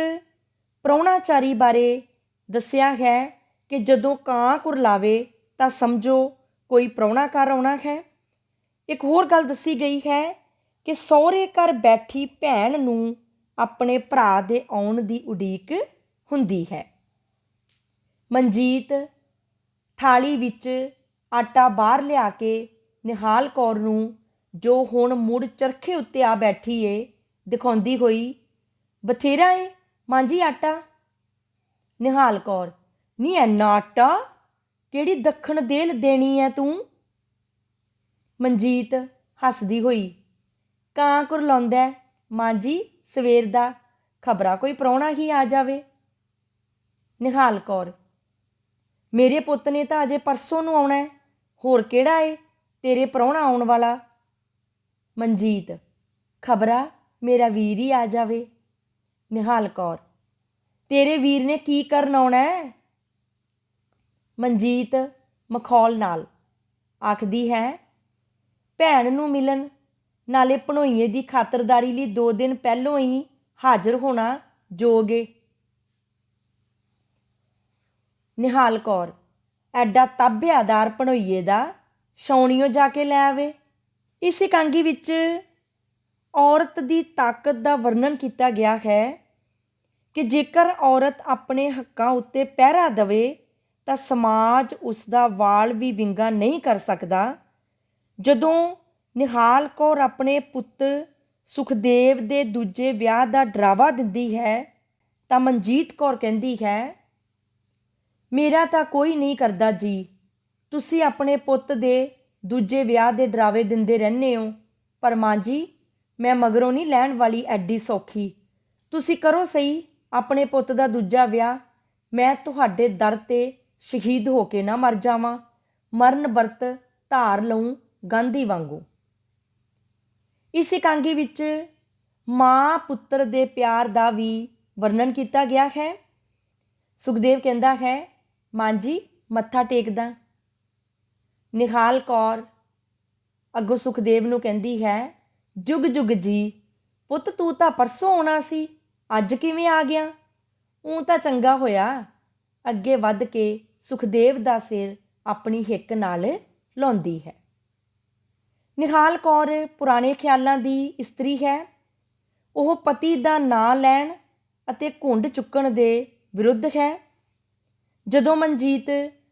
ਪ੍ਰਾਹੁਣਾਚਾਰੀ ਬਾਰੇ ਦੱਸਿਆ ਹੈ ਕਿ ਜਦੋਂ ਕਾਂ ਕੁਰਲਾਵੇ ਤਾਂ ਸਮਝੋ ਕੋਈ ਪ੍ਰਾਹੁਣਾ ਘਰ ਆਉਣਾ ਹੈ। ਇੱਕ ਹੋਰ ਗੱਲ ਦੱਸੀ ਗਈ ਹੈ ਕਿ ਸਹੁਰੇ ਘਰ ਬੈਠੀ ਭੈਣ ਨੂੰ ਆਪਣੇ ਭਰਾ ਦੇ ਆਉਣ ਦੀ ਉਡੀਕ ਹੁੰਦੀ ਹੈ। ਮਨਜੀਤ ਥਾਲੀ ਵਿੱਚ ਆਟਾ ਬਾਹਰ ਲਿਆ ਕੇ ਨਿਹਾਲ ਕੌਰ ਨੂੰ, ਜੋ ਹੁਣ ਮੁੜ ਚਰਖੇ ਉੱਤੇ ਆ ਬੈਠੀ ਏ, ਦਿਖਾਉਂਦੀ ਹੋਈ, ਬਥੇਰਾ ਏ ਮਾਂ ਜੀ ਆਟਾ। ਨਿਹਾਲ ਕੌਰ, ਨੀ ਐਨਾ ਆਟਾ ਕਿਹੜੀ ਦੱਖਣ ਦੇਲ ਦੇਣੀ ਐ ਤੂੰ? ਮਨਜੀਤ ਹੱਸਦੀ ਹੋਈ, ਕਾਂ ਕੁਰਲਾਉਂਦਾ ਮਾਂ ਜੀ ਸਵੇਰ ਦਾ, ਖਬਰਾਂ ਕੋਈ ਪ੍ਰਾਹੁਣਾ ਹੀ ਆ ਜਾਵੇ। ਨਿਹਾਲ ਕੌਰ, ਮੇਰੇ ਪੁੱਤ ਨੇ ਤਾਂ ਅਜੇ ਪਰਸੋਂ ਨੂੰ ਆਉਣਾ, ਹੋਰ ਕਿਹੜਾ ਏ ਤੇਰੇ ਪ੍ਰਾਹੁਣਾ ਆਉਣ ਵਾਲਾ? ਮਨਜੀਤ, ਖਬਰਾਂ ਮੇਰਾ ਵੀਰ ਹੀ ਆ ਜਾਵੇ। ਨਿਹਾਲ ਕੌਰ, ਤੇਰੇ ਵੀਰ ਨੇ ਕੀ ਕਰਨ ਆਉਣਾ? ਮਨਜੀਤ ਮਖੌਲ ਨਾਲ ਆਖਦੀ ਹੈ, ਭੈਣ ਨੂੰ ਮਿਲਣ, ਨਾਲੇ ਭਣੋਈਏ ਦੀ ਖਾਤਰਦਾਰੀ ਲਈ 2 ਦਿਨ ਪਹਿਲੋਂ ਹੀ ਹਾਜ਼ਰ ਹੋਣਾ ਯੋਗ ਏ। ਨਿਹਾਲ ਕੌਰ, ਐਡਾ ਤਾਬਿਆਦਾਰ ਭਣੋਈਏ ਦਾ ਛਾਉਣੀਓ ਜਾ ਕੇ ਲੈ ਆਵੇ। ਇਸ ਇਕਾਂਗੀ ਵਿੱਚ ਔਰਤ ਦੀ ਤਾਕਤ ਦਾ ਵਰਣਨ ਕੀਤਾ ਗਿਆ ਹੈ ਕਿ ਜੇਕਰ ਔਰਤ ਆਪਣੇ ਹੱਕਾਂ ਉੱਤੇ ਪਹਿਰਾ ਦੇਵੇ ਤਾਂ ਸਮਾਜ ਉਸ ਦਾ ਵਾਲ ਵੀ ਵਿੰਗਾ ਨਹੀਂ ਕਰ ਸਕਦਾ। ਜਦੋਂ ਨਿਹਾਲ ਕੌਰ ਆਪਣੇ ਪੁੱਤ ਸੁਖਦੇਵ ਦੇ ਦੂਜੇ ਵਿਆਹ ਦਾ ਡਰਾਵਾ ਦਿੰਦੀ ਹੈ ਤਾਂ ਮਨਜੀਤ ਕੌਰ ਕਹਿੰਦੀ ਹੈ, ਮੇਰਾ ਤਾਂ ਕੋਈ ਨਹੀਂ ਕਰਦਾ ਜੀ, ਤੁਸੀਂ ਆਪਣੇ ਪੁੱਤ ਦੇ ਦੂਜੇ ਵਿਆਹ ਦੇ ਡਰਾਵੇ ਦਿੰਦੇ ਰਹਿੰਦੇ ਹੋ, ਪਰ ਮਾਂ ਜੀ ਮੈਂ ਮਗਰੋਂ ਨਹੀਂ ਲੈਣ ਵਾਲੀ ਐਡੀ ਸੌਖੀ। ਤੁਸੀਂ ਕਰੋ ਸਹੀ ਆਪਣੇ ਪੁੱਤ ਦਾ ਦੂਜਾ ਵਿਆਹ, ਮੈਂ ਤੁਹਾਡੇ ਦਰ 'ਤੇ ਸ਼ਹੀਦ ਹੋ ਕੇ ਨਾ ਮਰ ਜਾਵਾਂ, ਮਰਨ ਵਰਤ ਧਾਰ ਲਊਂ ਗਾਂਧੀ ਵਾਂਗੂ। ਇਸ ਇਕਾਂਗੀ ਵਿੱਚ ਮਾਂ ਪੁੱਤਰ ਦੇ ਪਿਆਰ ਦਾ ਵੀ ਵਰਣਨ ਕੀਤਾ ਗਿਆ ਹੈ। ਸੁਖਦੇਵ ਕਹਿੰਦਾ ਹੈ, ਮਾਂ ਜੀ ਮੱਥਾ ਟੇਕਦਾ। ਨਿਹਾਲ ਕੌਰ ਅੱਗੋਂ ਸੁਖਦੇਵ ਨੂੰ ਕਹਿੰਦੀ ਹੈ, ਜੁਗ ਜੁਗ ਜੀ, ਪੁੱਤ ਤੂੰ ਤਾਂ ਪਰਸੋਂ ਆਉਣਾ ਸੀ, ਅੱਜ ਕਿਵੇਂ ਆ ਗਿਆ? ਊਂ ਤਾਂ ਚੰਗਾ ਹੋਇਆ। ਅੱਗੇ ਵੱਧ ਕੇ ਸੁਖਦੇਵ ਦਾ ਸਿਰ ਆਪਣੀ ਹਿੱਕ ਨਾਲ ਲਾਉਂਦੀ ਹੈ। ਨਿਹਾਲ ਕੌਰ ਪੁਰਾਣੇ ਖਿਆਲਾਂ ਦੀ ਇਸਤਰੀ ਹੈ। ਉਹ ਪਤੀ ਦਾ ਨਾਂ ਲੈਣ ਅਤੇ ਘੁੰਡ ਚੁੱਕਣ ਦੇ ਵਿਰੁੱਧ ਹੈ। ਜਦੋਂ ਮਨਜੀਤ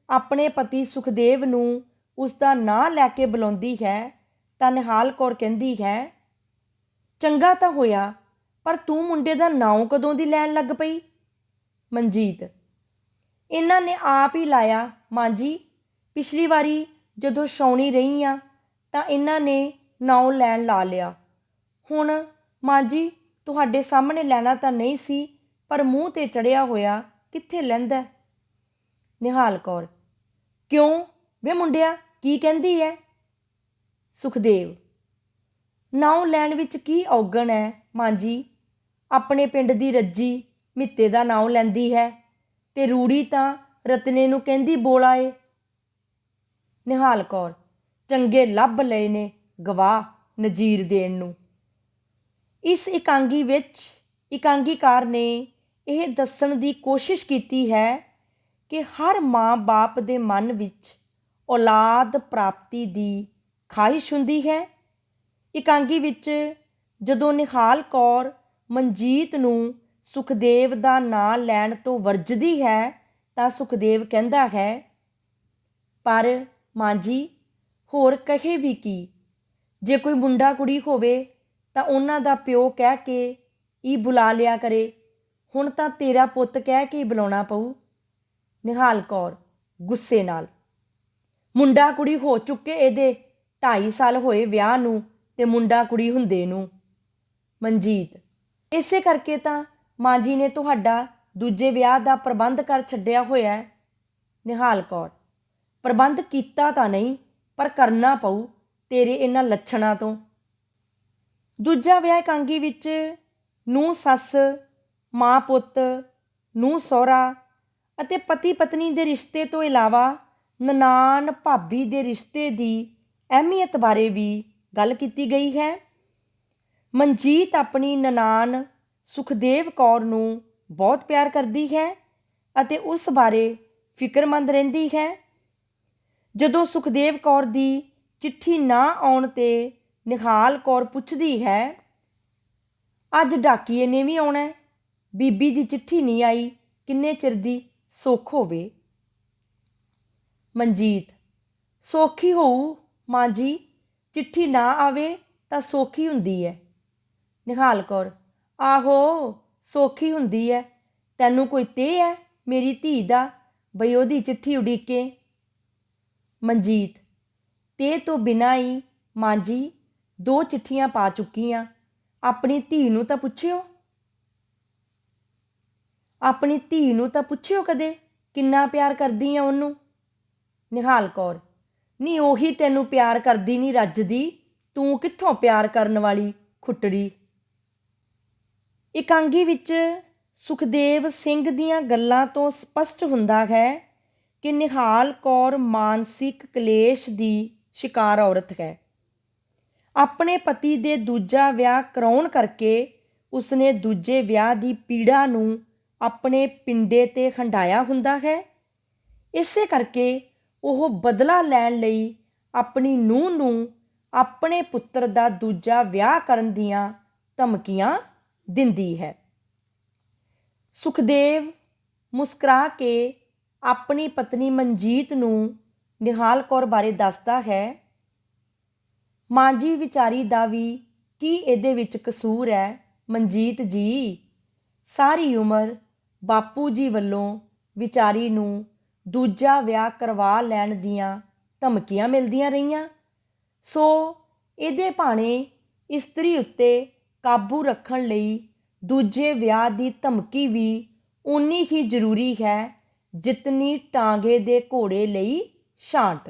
ਆਪਣੇ ਪਤੀ ਸੁਖਦੇਵ ਨੂੰ ਉਸ ਦਾ ਨਾਂ ਲੈ ਕੇ ਬੁਲਾਉਂਦੀ ਹੈ ਤਾਂ ਨਿਹਾਲ ਕੌਰ ਕਹਿੰਦੀ ਹੈ, ਚੰਗਾ ਤਾਂ ਹੋਇਆ, ਪਰ ਤੂੰ ਮੁੰਡੇ ਦਾ ਨਾਂ ਕਦੋਂ ਦੀ ਲੈਣ ਲੱਗ ਪਈ? ਮਨਜੀਤ, ਇਹਨਾਂ ਨੇ ਆਪ ਹੀ ਲਾਇਆ ਮਾਂ ਜੀ, ਪਿਛਲੀ ਵਾਰੀ ਜਦੋਂ ਛਾਉਣੀ ਰਹੀ ਆ ਤਾਂ ਇਹਨਾਂ ਨੇ ਨਾਂ ਲੈਣ ਲਾ ਲਿਆ। ਹੁਣ ਮਾਂ ਜੀ ਤੁਹਾਡੇ ਸਾਹਮਣੇ ਲੈਣਾ ਤਾਂ ਨਹੀਂ ਸੀ, ਪਰ ਮੂੰਹ 'ਤੇ ਚੜਿਆ ਹੋਇਆ ਕਿੱਥੇ ਲਹਿੰਦਾ? ਨਿਹਾਲ ਕੌਰ, ਕਿਉਂ ਵੇ ਮੁੰਡਿਆ, ਕੀ ਕਹਿੰਦੀ ਹੈ? ਸੁਖਦੇਵ, ਨਾਂ ਲੈਣ ਵਿੱਚ ਕੀ ਔਗਣ ਹੈ ਮਾਂ ਜੀ? ਆਪਣੇ ਪਿੰਡ ਦੀ ਰੱਜੀ ਮਿੱਤੇ ਦਾ ਨਾਂ ਲੈਂਦੀ ਹੈ ਤੇ ਰੂੜੀ ਤਾਂ ਰਤਨੇ ਨੂੰ ਕਹਿੰਦੀ ਬੋਲਾ ਏ। ਨਿਹਾਲ ਕੌਰ, ਚੰਗੇ ਲੱਭ ਲਏ ਨੇ ਗਵਾਹ ਨਜ਼ੀਰ ਦੇਣ ਨੂੰ। ਇਸ ਇਕਾਂਗੀ ਵਿੱਚ ਇਕਾਂਗੀਕਾਰ ਨੇ ਇਹ ਦੱਸਣ ਦੀ ਕੋਸ਼ਿਸ਼ ਕੀਤੀ ਹੈ ਕਿ ਹਰ ਮਾਂ ਬਾਪ ਦੇ ਮਨ ਵਿੱਚ ਔਲਾਦ ਪ੍ਰਾਪਤੀ ਦੀ ਖਾਹਿਸ਼ ਹੁੰਦੀ ਹੈ। ਇਕਾਂਗੀ ਵਿੱਚ ਜਦੋਂ ਨਿਹਾਲ ਕੌਰ ਮਨਜੀਤ ਨੂੰ ਸੁਖਦੇਵ ਦਾ ਨਾਂ ਲੈਣ ਤੋਂ ਵਰਜਦੀ ਹੈ ਤਾਂ ਸੁਖਦੇਵ ਕਹਿੰਦਾ ਹੈ, ਪਰ ਮਾਂ ਜੀ ਹੋਰ ਕਹੇ ਵੀ ਕੀ, ਜੇ ਕੋਈ ਮੁੰਡਾ ਕੁੜੀ ਹੋਵੇ ਤਾਂ ਉਹਨਾਂ ਦਾ ਪਿਓ ਕਹਿ ਕੇ ਹੀ ਬੁਲਾ ਲਿਆ ਕਰੇ, ਹੁਣ ਤਾਂ ਤੇਰਾ ਪੁੱਤ ਕਹਿ ਕੇ ਹੀ ਬੁਲਾਉਣਾ ਪਊ। ਨਿਹਾਲ ਕੌਰ ਗੁੱਸੇ ਨਾਲ, ਮੁੰਡਾ ਕੁੜੀ ਹੋ ਚੁੱਕੇ ਇਹਦੇ 2.5 ਸਾਲ ਹੋਏ ਵਿਆਹ ਨੂੰ ਤੇ ਮੁੰਡਾ ਕੁੜੀ ਹੁੰਦੇ ਨੂੰ। ਮਨਜੀਤ, ਇਸੇ ਕਰਕੇ ਤਾਂ ਮਾਂ ਜੀ ਨੇ ਤੁਹਾਡਾ ਦੂਜੇ ਵਿਆਹ ਦਾ ਪ੍ਰਬੰਧ ਕਰ ਛੱਡਿਆ ਹੋਇਆ ਹੈ। ਨਿਹਾਲ ਕੌਰ, ਪ੍ਰਬੰਧ ਕੀਤਾ ਤਾਂ ਨਹੀਂ, ਪਰ ਕਰਨਾ ਪਊ ਤੇਰੇ ਇਹਨਾਂ ਲੱਛਣਾਂ ਤੋਂ। ਦੂਜਾ ਵਿਆਹ ਇਕਾਂਗੀ ਵਿੱਚ ਨੂੰਹ ਸੱਸ, ਮਾਂ ਪੁੱਤ, ਨੂੰਹ ਸਹੁਰਾ ਅਤੇ ਪਤੀ ਪਤਨੀ ਦੇ ਰਿਸ਼ਤੇ ਤੋਂ ਇਲਾਵਾ ਨਨਾਣ ਭਾਬੀ ਦੇ ਰਿਸ਼ਤੇ ਦੀ ਅਹਿਮੀਅਤ ਬਾਰੇ ਵੀ ਗੱਲ ਕੀਤੀ ਗਈ ਹੈ। ਮਨਜੀਤ ਆਪਣੀ ਨਨਾਣ ਸੁਖਦੇਵ ਕੌਰ ਨੂੰ ਬਹੁਤ ਪਿਆਰ ਕਰਦੀ ਹੈ ਅਤੇ ਉਸ ਬਾਰੇ ਫਿਕਰਮੰਦ ਰਹਿੰਦੀ ਹੈ। ਜਦੋਂ ਸੁਖਦੇਵ ਕੌਰ ਦੀ ਚਿੱਠੀ ਨਾ ਆਉਣ 'ਤੇ ਨਿਹਾਲ ਕੌਰ ਪੁੱਛਦੀ ਹੈ, ਅੱਜ ਡਾਕੀਏ ਨੇ ਵੀ ਆਉਣਾ, ਬੀਬੀ ਦੀ ਚਿੱਠੀ ਨਹੀਂ ਆਈ, ਕਿੰਨੇ ਚਿਰ ਦੀ ਸੁੱਖ ਹੋਵੇ। ਮਨਜੀਤ, ਸੌਖੀ ਹੋਊ ਮਾਂ ਜੀ, ਚਿੱਠੀ ਨਾ ਆਵੇ ਤਾਂ ਸੌਖੀ ਹੁੰਦੀ ਹੈ। ਨਿਹਾਲ ਕੌਰ, ਆਹੋ ਸੌਖੀ ਹੁੰਦੀ ਹੈ, ਤੈਨੂੰ ਕੋਈ ਤੇ ਹੈ ਮੇਰੀ ਧੀ ਦਾ ਬਈ ਉਹਦੀ ਚਿੱਠੀ ਉਡੀਕੇ। ਮਨਜੀਤ, ਤੇ ਤੋਂ ਬਿਨਾਂ ਹੀ ਮਾਂ ਜੀ 2 ਚਿੱਠੀਆਂ ਪਾ ਚੁੱਕੀ ਹਾਂ, ਆਪਣੀ ਧੀ ਨੂੰ ਤਾਂ ਪੁੱਛਿਓ, ਆਪਣੀ ਧੀ ਨੂੰ ਤਾਂ ਪੁੱਛਿਓ ਕਦੇ ਕਿੰਨਾ ਪਿਆਰ ਕਰਦੀ ਆ ਉਹਨੂੰ। ਨਿਹਾਲ ਕੌਰ, ਨਹੀਂ ਉਹੀ ਤੈਨੂੰ ਪਿਆਰ ਕਰਦੀ ਨਹੀਂ ਰੱਜਦੀ, ਤੂੰ ਕਿੱਥੋਂ ਪਿਆਰ ਕਰਨ ਵਾਲੀ ਖੁੱਟੜੀ। ਇਕਾਂਗੀ ਵਿੱਚ ਸੁਖਦੇਵ ਸਿੰਘ ਦੀਆਂ ਗੱਲਾਂ ਤੋਂ ਸਪਸ਼ਟ ਹੁੰਦਾ ਹੈ ਕਿ ਨਿਹਾਲ ਕੌਰ ਮਾਨਸਿਕ ਕਲੇਸ਼ ਦੀ ਸ਼ਿਕਾਰ ਔਰਤ ਹੈ। ਆਪਣੇ ਪਤੀ ਦੇ ਦੂਜਾ ਵਿਆਹ ਕਰਾਉਣ ਕਰਕੇ ਉਸਨੇ ਦੂਜੇ ਵਿਆਹ ਦੀ ਪੀੜਾ ਨੂੰ ਆਪਣੇ ਪਿੰਡੇ 'ਤੇ ਹੰਢਾਇਆ ਹੁੰਦਾ ਹੈ। ਇਸੇ ਕਰਕੇ ਉਹ ਬਦਲਾ ਲੈਣ ਲਈ ਆਪਣੀ ਨੂੰਹ ਨੂੰ ਆਪਣੇ ਪੁੱਤਰ ਦਾ ਦੂਜਾ ਵਿਆਹ ਕਰਨ ਦੀਆਂ ਧਮਕੀਆਂ ਦਿੰਦੀ ਹੈ। ਸੁਖਦੇਵ ਮੁਸਕਰਾ ਕੇ ਆਪਣੀ ਪਤਨੀ ਮਨਜੀਤ ਨੂੰ ਨਿਹਾਲ ਕੌਰ ਬਾਰੇ ਦੱਸਦਾ ਹੈ, ਮਾਂ ਜੀ ਵਿਚਾਰੀ ਦਾ ਵੀ ਕੀ ਇਹਦੇ ਵਿੱਚ ਕਸੂਰ ਹੈ। ਮਨਜੀਤ ਜੀ, ਸਾਰੀ ਉਮਰ ਬਾਪੂ ਜੀ ਵੱਲੋਂ ਵਿਚਾਰੀ ਨੂੰ ਦੂਜਾ ਵਿਆਹ ਕਰਵਾ ਲੈਣ ਦੀਆਂ ਧਮਕੀਆਂ ਮਿਲਦੀਆਂ ਰਹੀਆਂ, ਸੋ ਇਹਦੇ ਭਾਣੇ ਇਸਤਰੀ ਉੱਤੇ ਕਾਬੂ ਰੱਖਣ ਲਈ ਦੂਜੇ ਵਿਆਹ ਦੀ ਧਮਕੀ ਵੀ ਓਨੀ ਹੀ ਜ਼ਰੂਰੀ ਹੈ ਜਿਤਨੀ ਟਾਂਗੇ ਦੇ ਘੋੜੇ ਲਈ ਛਾਂਟ।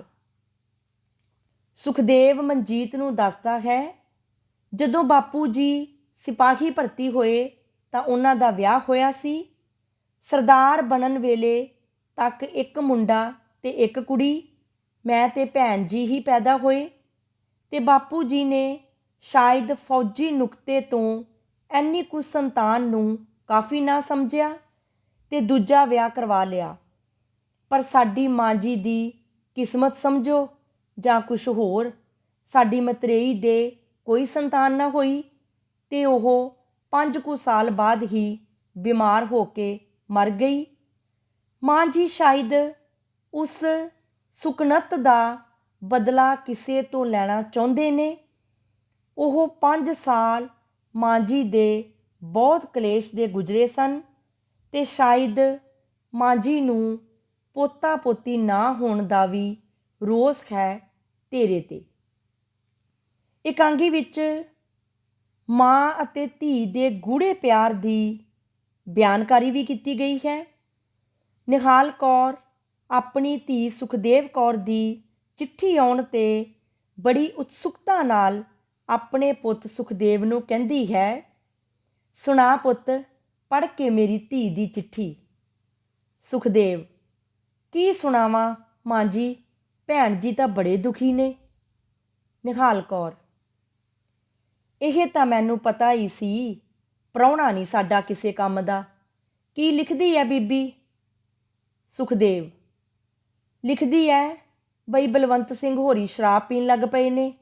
ਸੁਖਦੇਵ ਮਨਜੀਤ ਨੂੰ ਦੱਸਦਾ ਹੈ, ਜਦੋਂ ਬਾਪੂ ਜੀ ਸਿਪਾਹੀ ਭਰਤੀ ਹੋਏ ਤਾਂ ਉਹਨਾਂ ਦਾ ਵਿਆਹ ਹੋਇਆ ਸੀ। ਸਰਦਾਰ ਬਣਨ ਵੇਲੇ ਤੱਕ ਇੱਕ ਮੁੰਡਾ ਤੇ ਇੱਕ ਕੁੜੀ, ਮੈਂ ਤੇ ਭੈਣ ਜੀ ਹੀ ਪੈਦਾ ਹੋਏ ਤੇ ਬਾਪੂ ਜੀ ਨੇ ਸ਼ਾਇਦ ਫੌਜੀ ਨੁਕਤੇ ਤੋਂ ਇੰਨੀ ਕੁ ਸੰਤਾਨ ਨੂੰ ਕਾਫੀ ਨਾ ਸਮਝਿਆ ਤੇ ਦੂਜਾ ਵਿਆਹ ਕਰਵਾ ਲਿਆ। ਪਰ ਸਾਡੀ ਮਾਂ ਜੀ ਦੀ ਕਿਸਮਤ ਸਮਝੋ ਜਾਂ ਕੁਛ ਹੋਰ, ਸਾਡੀ ਮਤਰੇਈ ਦੇ ਕੋਈ ਸੰਤਾਨ ਨਾ ਹੋਈ ਤੇ ਉਹ 5 ਕੁ ਸਾਲ ਬਾਅਦ ਹੀ ਬਿਮਾਰ ਹੋ ਕੇ ਮਰ ਗਈ। ਮਾਂ ਜੀ ਸ਼ਾਇਦ ਉਸ ਸੁਕਨਤ ਦਾ ਬਦਲਾ ਕਿਸੇ ਤੋਂ ਲੈਣਾ ਚਾਹੁੰਦੇ ਨੇ। ਉਹ 5 ਸਾਲ ਮਾਂ ਜੀ ਦੇ ਬਹੁਤ ਕਲੇਸ਼ ਦੇ ਗੁਜ਼ਰੇ ਸਨ ਤੇ ਸ਼ਾਇਦ ਮਾਂ ਜੀ ਨੂੰ ਪੋਤਾ ਪੋਤੀ ਨਾ ਹੋਣ ਦਾ ਵੀ ਰੋਸ ਹੈ ਤੇਰੇ ਤੇ। ਇਕਾਂਗੀ ਵਿੱਚ ਮਾਂ ਅਤੇ ਧੀ ਦੇ ਗੂੜ੍ਹੇ ਪਿਆਰ ਦੀ ਬਿਆਨਕਾਰੀ ਵੀ ਕੀਤੀ ਗਈ ਹੈ। ਨਿਹਾਲ ਕੌਰ ਆਪਣੀ ਧੀ ਸੁਖਦੇਵ ਕੌਰ ਦੀ ਚਿੱਠੀ ਆਉਣ 'ਤੇ ਬੜੀ ਉਤਸੁਕਤਾ ਨਾਲ ਆਪਣੇ ਪੁੱਤ ਸੁਖਦੇਵ ਨੂੰ ਕਹਿੰਦੀ ਹੈ, ਸੁਣਾ ਪੁੱਤ, ਪੜ੍ਹ ਕੇ ਮੇਰੀ ਧੀ ਦੀ ਚਿੱਠੀ। ਸੁਖਦੇਵ, ਕੀ ਸੁਣਾਵਾਂ ਮਾਂ ਜੀ, ਭੈਣ ਜੀ ਤਾਂ ਬੜੇ ਦੁਖੀ ਨੇ। ਨਿਹਾਲ ਕੌਰ, ਇਹ ਤਾਂ ਮੈਨੂੰ ਪਤਾ ਹੀ ਸੀ, ਪ੍ਰਾਹੁਣਾ ਨਹੀਂ ਸਾਡਾ ਕਿਸੇ ਕੰਮ ਦਾ। ਕੀ ਲਿਖਦੀ ਹੈ ਬੀਬੀ? ਸੁਖਦੇਵ, ਲਿਖਦੀ ਹੈ ਬਈ ਬਲਵੰਤ ਸਿੰਘ ਹੋਰੀ ਸ਼ਰਾਬ ਪੀਣ ਲੱਗ ਪਏ ਨੇ,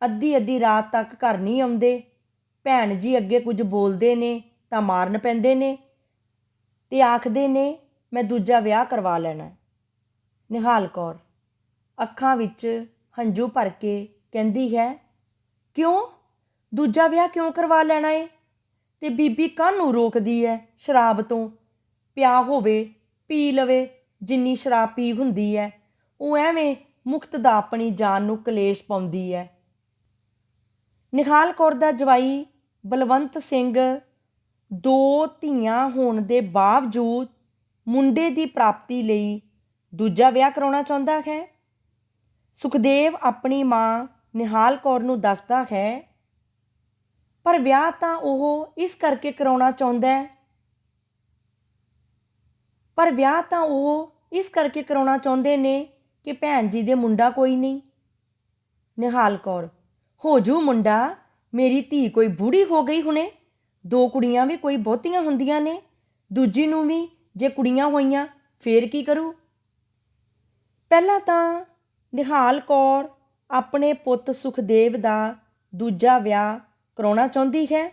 ਅੱਧੀ ਰਾਤ ਤੱਕ ਘਰ ਨਹੀਂ ਆਉਂਦੇ, ਭੈਣ ਜੀ ਅੱਗੇ ਕੁਝ ਬੋਲਦੇ ਨੇ ਤਾਂ ਮਾਰਨ ਪੈਂਦੇ ਨੇ ਤੇ ਆਖਦੇ ਨੇ ਮੈਂ ਦੂਜਾ ਵਿਆਹ ਕਰਵਾ ਲੈਣਾ। ਨਿਹਾਲ ਕੌਰ ਅੱਖਾਂ ਵਿੱਚ ਹੰਝੂ ਭਰ ਕੇ ਕਹਿੰਦੀ ਹੈ, ਕਿਉਂ ਦੂਜਾ ਵਿਆਹ ਕਿਉਂ ਕਰਵਾ ਲੈਣਾ ਏ? ਤੇ ਬੀਬੀ ਕਾਹਨੂੰ ਰੋਕਦੀ ਹੈ ਸ਼ਰਾਬ ਤੋਂ? ਪਿਆ ਹੋਵੇ ਪੀ ਲਵੇ, ਜਿੰਨੀ ਸ਼ਰਾਬ ਪੀ ਹੁੰਦੀ ਹੈ, ਉਹ ਐਵੇਂ ਮੁਕਤ ਦਾ ਆਪਣੀ ਜਾਨ ਨੂੰ ਕਲੇਸ਼ ਪਾਉਂਦੀ ਹੈ। ਨਿਹਾਲ ਕੌਰ ਦਾ ਜਵਾਈ ਬਲਵੰਤ ਸਿੰਘ 2 ਧੀਆਂ ਹੋਣ ਦੇ ਬਾਵਜੂਦ ਮੁੰਡੇ ਦੀ ਪ੍ਰਾਪਤੀ ਲਈ ਦੂਜਾ ਵਿਆਹ ਕਰਾਉਣਾ ਚਾਹੁੰਦਾ ਹੈ। ਸੁਖਦੇਵ ਆਪਣੀ ਮਾਂ ਨਿਹਾਲ ਕੌਰ ਨੂੰ ਦੱਸਦਾ ਹੈ, ਪਰ ਵਿਆਹ ਤਾਂ ਉਹ ਇਸ ਕਰਕੇ ਕਰਾਉਣਾ ਚਾਹੁੰਦਾ ਹੈ, ਪਰ ਵਿਆਹ ਤਾਂ ਉਹ ਇਸ ਕਰਕੇ ਕਰਾਉਣਾ ਚਾਹੁੰਦੇ ਨੇ ਕਿ ਭੈਣ ਜੀ ਦੇ ਮੁੰਡਾ ਕੋਈ ਨਹੀਂ। ਨਿਹਾਲ ਕੌਰ, ਹੋ ਜੂ ਮੁੰਡਾ, ਮੇਰੀ ਧੀ ਕੋਈ ਬੂढ़ी ਹੋ ਗਈ ਹੁਣੇ। 2 ਕੁੜੀਆਂ ਵੀ ਕੋਈ ਬਹੁਤੀਆਂ ਹੁੰਦੀਆਂ ਨੇ, ਦੂਜੀ ਨੂੰ ਵੀ ਜੇ ਕੁੜੀਆਂ ਹੋਈਆਂ ਫੇਰ ਕੀ ਕਰੂ। ਪਹਿਲਾਂ ਤਾਂ ਨਿਹਾਲ ਕੌਰ ਆਪਣੇ ਪੁੱਤ ਸੁਖਦੇਵ ਦਾ ਦੂਜਾ ਵਿਆਹ ਕਰਾਉਣਾ ਚਾਹੁੰਦੀ ਹੈ,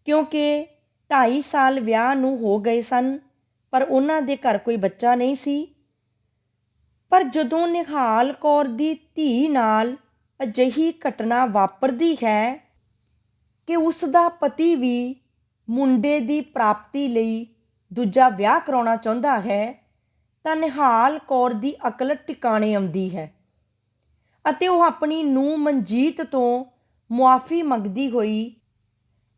ਕਿਉਂਕਿ 2.5 ਸਾਲ ਵਿਆਹ ਨੂੰ ਹੋ ਗਏ ਸਨ, ਪਰ ਉਹਨਾਂ ਦੇ ਘਰ ਕੋਈ ਬੱਚਾ ਨਹੀਂ ਸੀ। ਪਰ ਜਦੋਂ ਨਿਹਾਲ ਕੌਰ ਦੀ ਧੀ ਨਾਲ ਅਜਿਹੀ ਘਟਨਾ ਵਾਪਰਦੀ ਹੈ ਕਿ ਉਸ ਦਾ ਪਤੀ ਵੀ ਮੁੰਡੇ ਦੀ ਪ੍ਰਾਪਤੀ ਲਈ ਦੂਜਾ ਵਿਆਹ ਕਰਾਉਣਾ ਚਾਹੁੰਦਾ ਹੈ, ਤਾਂ ਨਿਹਾਲ ਕੌਰ ਦੀ ਅਕਲ ਟਿਕਾਣੇ ਆਉਂਦੀ ਹੈ ਅਤੇ ਉਹ ਆਪਣੀ ਨੂੰਹ ਮਨਜੀਤ ਤੋਂ ਮੁਆਫੀ ਮੰਗਦੀ ਹੋਈ,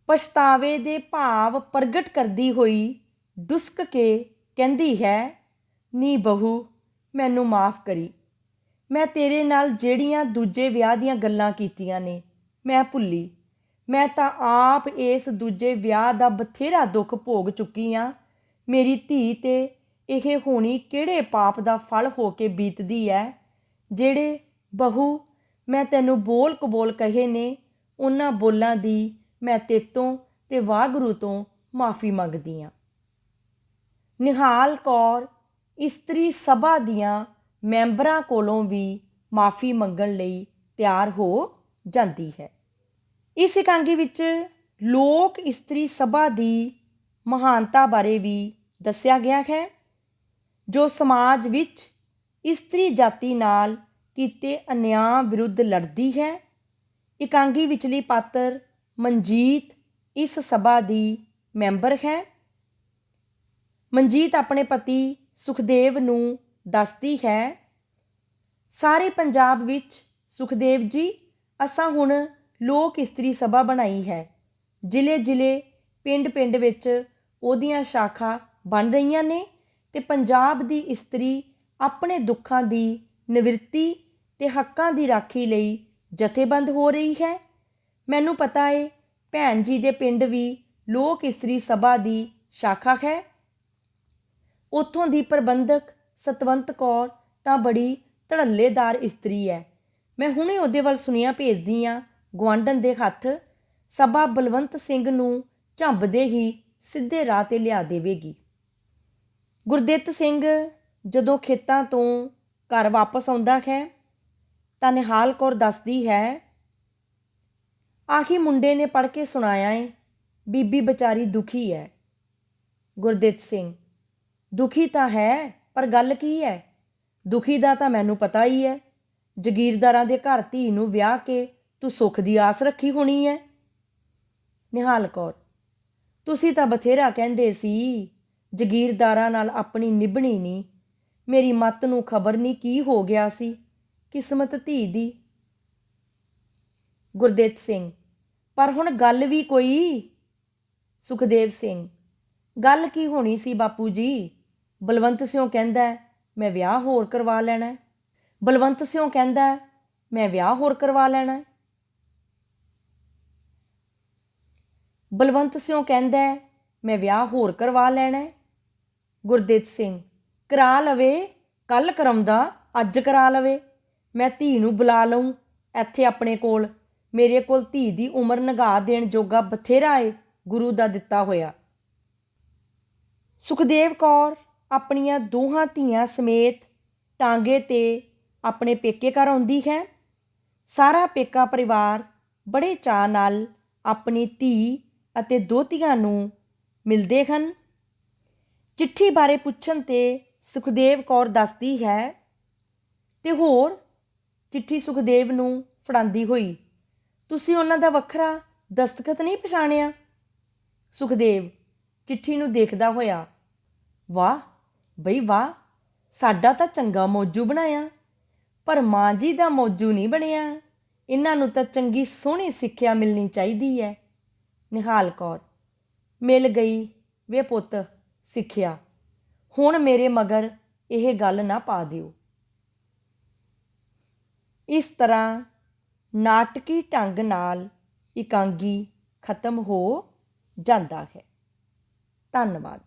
ਪਛਤਾਵੇ ਦੇ ਭਾਵ ਪ੍ਰਗਟ ਕਰਦੀ ਹੋਈ ਡੁਸਕ ਕੇ ਕਹਿੰਦੀ ਹੈ, ਨੀ ਬਹੂ, ਮੈਨੂੰ ਮਾफ़ ਕਰੀ। ਮੈਂ ਤੇਰੇ ਨਾਲ ਜਿਹੜੀਆਂ ਦੂਜੇ ਵਿਆਹ ਦੀਆਂ ਗੱਲਾਂ ਕੀਤੀਆਂ ਨੇ ਮੈਂ ਭੁੱਲੀ। ਮੈਂ ਤਾਂ ਆਪ ਇਸ ਦੂਜੇ ਵਿਆਹ ਦਾ ਬਥੇਰਾ ਦੁੱਖ ਭੋਗ ਚੁੱਕੀ ਹਾਂ। ਮੇਰੀ ਧੀ ਤੇ ਇਹ ਹੋਣੀ ਕਿਹੜੇ ਪਾਪ ਦਾ ਫਲ ਹੋ ਕੇ ਬੀਤਦੀ ਹੈ। ਜਿਹੜੇ ਬਹੂ ਮੈਂ ਤੈਨੂੰ ਬੋਲ ਕਬੋਲ ਕਹੇ ਨੇ, ਉਹਨਾਂ ਬੋਲਾਂ ਦੀ ਮੈਂ ਤੇਤੋਂ ਤੇ ਵਾਹਿਗੁਰੂ ਤੋਂ ਮਾफ़ੀ ਮੰਗਦੀ ਹਾਂ। ਨਿਹਾਲ ਕੌਰ ਇਸਤਰੀ ਸਭਾ ਦੀਆਂ ਮੈਂਬਰਾਂ ਕੋਲੋਂ ਵੀ ਮਾफ़ੀ ਮੰਗਣ ਲਈ ਤਿਆਰ ਹੋ ਜਾਂਦੀ ਹੈ। ਇਸ ਇਕਾਂਗੀ ਵਿੱਚ ਲੋਕ ਇਸਤਰੀ ਸਭਾ ਦੀ ਮਹਾਨਤਾ ਬਾਰੇ ਵੀ ਦੱਸਿਆ ਗਿਆ ਹੈ, ਜੋ ਸਮਾਜ ਵਿੱਚ ਇਸਤਰੀ ਜਾਤੀ ਨਾਲ ਕੀਤੇ ਅਨਿਆਂ ਵਿਰੁੱਧ ਲੜਦੀ ਹੈ। ਇਕਾਂਗੀ ਵਿਚਲੀ ਪਾਤਰ ਮਨਜੀਤ ਇਸ ਸਭਾ ਦੀ ਮੈਂਬਰ ਹੈ। ਮਨਜੀਤ ਆਪਣੇ ਪਤੀ ਸੁਖਦੇਵ ਨੂੰ ਦੱਸਦੀ ਹੈ, ਸਾਰੇ ਪੰਜਾਬ ਵਿੱਚ ਸੁਖਦੇਵ ਜੀ, ਅਸਾਂ ਹੁਣ ਲੋਕ ਇਸਤਰੀ ਸਭਾ ਬਣਾਈ ਹੈ। ਜ਼ਿਲ੍ਹੇ ਪਿੰਡ ਵਿੱਚ ਉਹਦੀਆਂ ਸ਼ਾਖਾ ਬਣ ਰਹੀਆਂ ਨੇ ਤੇ ਪੰਜਾਬ ਦੀ ਇਸਤਰੀ ਆਪਣੇ ਦੁੱਖਾਂ ਦੀ ਨਿਵਰਤੀ ਤੇ ਹੱਕਾਂ ਦੀ ਰਾਖੀ ਲਈ ਜਥੇਬੰਦ ਹੋ ਰਹੀ ਹੈ। ਮੈਨੂੰ ਪਤਾ ਏ ਭੈਣ ਜੀ ਦੇ ਪਿੰਡ ਵੀ ਲੋਕ ਇਸਤਰੀ ਸਭਾ ਦੀ ਸ਼ਾਖਾ ਹੈ। ਉੱਥੋਂ ਦੀ ਪ੍ਰਬੰਧਕ ਸਤਵੰਤ ਕੌਰ ਤਾਂ ਬੜੀ ਧੜੱਲੇਦਾਰ ਇਸਤਰੀ ਹੈ। ਮੈਂ ਹੁਣੇ ਉਹਦੇ ਵੱਲ ਸੁਨੇਹਾ ਭੇਜਦੀ ਹਾਂ। ਗੁਆਂਢਣ ਦੇ ਹੱਥ ਸਭਾ ਬਲਵੰਤ ਸਿੰਘ ਨੂੰ ਝੰਬਦੇ ਹੀ ਸਿੱਧੇ ਰਾਹ 'ਤੇ ਲਿਆ ਦੇਵੇਗੀ। ਗੁਰਦਿੱਤ ਸਿੰਘ ਜਦੋਂ ਖੇਤਾਂ ਤੋਂ ਘਰ ਵਾਪਸ ਆਉਂਦਾ ਹੈ ਤਾਂ ਨਿਹਾਲ ਕੌਰ ਦੱਸਦੀ ਹੈ, ਆਹੀ ਮੁੰਡੇ ਨੇ ਪੜ੍ਹ ਕੇ ਸੁਣਾਇਆ ਏ, ਬੀਬੀ ਵਿਚਾਰੀ ਦੁਖੀ ਹੈ। ਗੁਰਦਿੱਤ ਸਿੰਘ, ਦੁਖੀ ਤਾਂ ਹੈ, ਪਰ ਗੱਲ ਕੀ ਹੈ? ਦੁਖੀ ਦਾ ਤਾਂ ਮੈਨੂੰ ਪਤਾ ਹੀ ਹੈ। ਜਗੀਰਦਾਰਾਂ ਦੇ ਘਰ ਧੀ ਨੂੰ ਵਿਆਹ ਕੇ ਤੂੰ ਸੁੱਖ ਦੀ ਆਸ ਰੱਖੀ ਹੋਣੀ ਹੈ। ਨਿਹਾਲ ਕੌਰ, ਤੁਸੀਂ ਤਾਂ ਬਥੇਰਾ ਕਹਿੰਦੇ ਸੀ ਜਗੀਰਦਾਰਾਂ ਨਾਲ ਆਪਣੀ ਨਿਭਣੀ ਨਹੀਂ। ਮੇਰੀ ਮੱਤ ਨੂੰ ਖਬਰ ਨਹੀਂ ਕੀ ਹੋ ਗਿਆ ਸੀ ਕਿਸਮਤ ਧੀ ਦੀ। ਗੁਰਦਿੱਤ ਸਿੰਘ, ਪਰ ਹੁਣ ਗੱਲ ਵੀ ਕੋਈ। ਸੁਖਦੇਵ ਸਿੰਘ, ਗੱਲ ਕੀ ਹੋਣੀ ਸੀ ਬਾਪੂ ਜੀ? ਬਲਵੰਤ ਸਿਉਂ ਕਹਿੰਦਾ ਮੈਂ ਵਿਆਹ ਹੋਰ ਕਰਵਾ ਲੈਣਾ। ਬਲਵੰਤ ਸਿਉਂ ਕਹਿੰਦਾ ਮੈਂ ਵਿਆਹ ਹੋਰ ਕਰਵਾ ਲੈਣਾ। ਬਲਵੰਤ ਸਿਉਂ ਕਹਿੰਦਾ ਮੈਂ ਵਿਆਹ ਹੋਰ ਕਰਵਾ ਲੈਣਾ। ਗੁਰਦਿੱਤ ਸਿੰਘ, ਕਰਾ ਲਵੇ, ਕੱਲ੍ਹ ਕਰਾਉਂਦਾ, ਅੱਜ ਕਰਾ ਲਵੇ। ਮੈਂ ਧੀ ਨੂੰ ਬੁਲਾ ਲਊਂ ਇੱਥੇ ਆਪਣੇ ਕੋਲ। ਮੇਰੇ ਕੋਲ ਧੀ ਦੀ ਉਮਰ ਨਗਾ ਦੇਣ ਜੋਗਾ ਬਥੇਰਾ ਏ ਗੁਰੂ ਦਾ ਦਿੱਤਾ ਹੋਇਆ। ਸੁਖਦੇਵ ਕੌਰ ਆਪਣੀਆਂ ਦੋਹਾਂ ਧੀਆਂ ਸਮੇਤ ਟਾਂਗੇ 'ਤੇ ਆਪਣੇ ਪੇਕੇ ਘਰ ਆਉਂਦੀ ਹੈ। ਸਾਰਾ ਪੇਕਾ ਪਰਿਵਾਰ ਬੜੇ ਚਾਅ ਨਾਲ ਆਪਣੀ ਧੀ ਅਤੇ ਦੋਹਤੀਆਂ ਨੂੰ ਮਿਲਦੇ ਹਨ। ਚਿੱਠੀ ਬਾਰੇ ਪੁੱਛਣ 'ਤੇ ਸੁਖਦੇਵ ਕੌਰ ਦੱਸਦੀ ਹੈ ਤੇ ਹੋਰ ਚਿੱਠੀ ਸੁਖਦੇਵ ਨੂੰ ਫੜਾਉਂਦੀ ਹੋਈ, ਤੁਸੀਂ ਉਹਨਾਂ ਦਾ ਵੱਖਰਾ ਦਸਤਖਤ ਨਹੀਂ ਪਛਾਣਿਆ? ਸੁਖਦੇਵ ਚਿੱਠੀ ਨੂੰ ਦੇਖਦਾ ਹੋਇਆ, ਵਾਹ ਬਈ ਵਾਹ, ਸਾਡਾ ਤਾਂ ਚੰਗਾ ਮੌਜੂ ਬਣਾਇਆ, ਪਰ ਮਾਂ ਜੀ ਦਾ ਮੌਜੂ ਨਹੀਂ ਬਣਿਆ। ਇਹਨਾਂ ਨੂੰ ਤਾਂ ਚੰਗੀ ਸੋਹਣੀ ਸਿੱਖਿਆ ਮਿਲਣੀ ਚਾਹੀਦੀ ਹੈ। ਨਿਹਾਲ ਕੌਰ, ਮਿਲ ਗਈ ਵੇ ਪੁੱਤ ਸਿੱਖਿਆ, ਹੁਣ ਮੇਰੇ ਮਗਰ ਇਹ ਗੱਲ ਨਾ ਪਾ ਦਿਓ। ਇਸ ਤਰ੍ਹਾਂ ਨਾਟਕੀ ਢੰਗ ਨਾਲ ਇਕਾਂਗੀ ਖਤਮ ਹੋ ਜਾਂਦਾ ਹੈ। ਧੰਨਵਾਦ।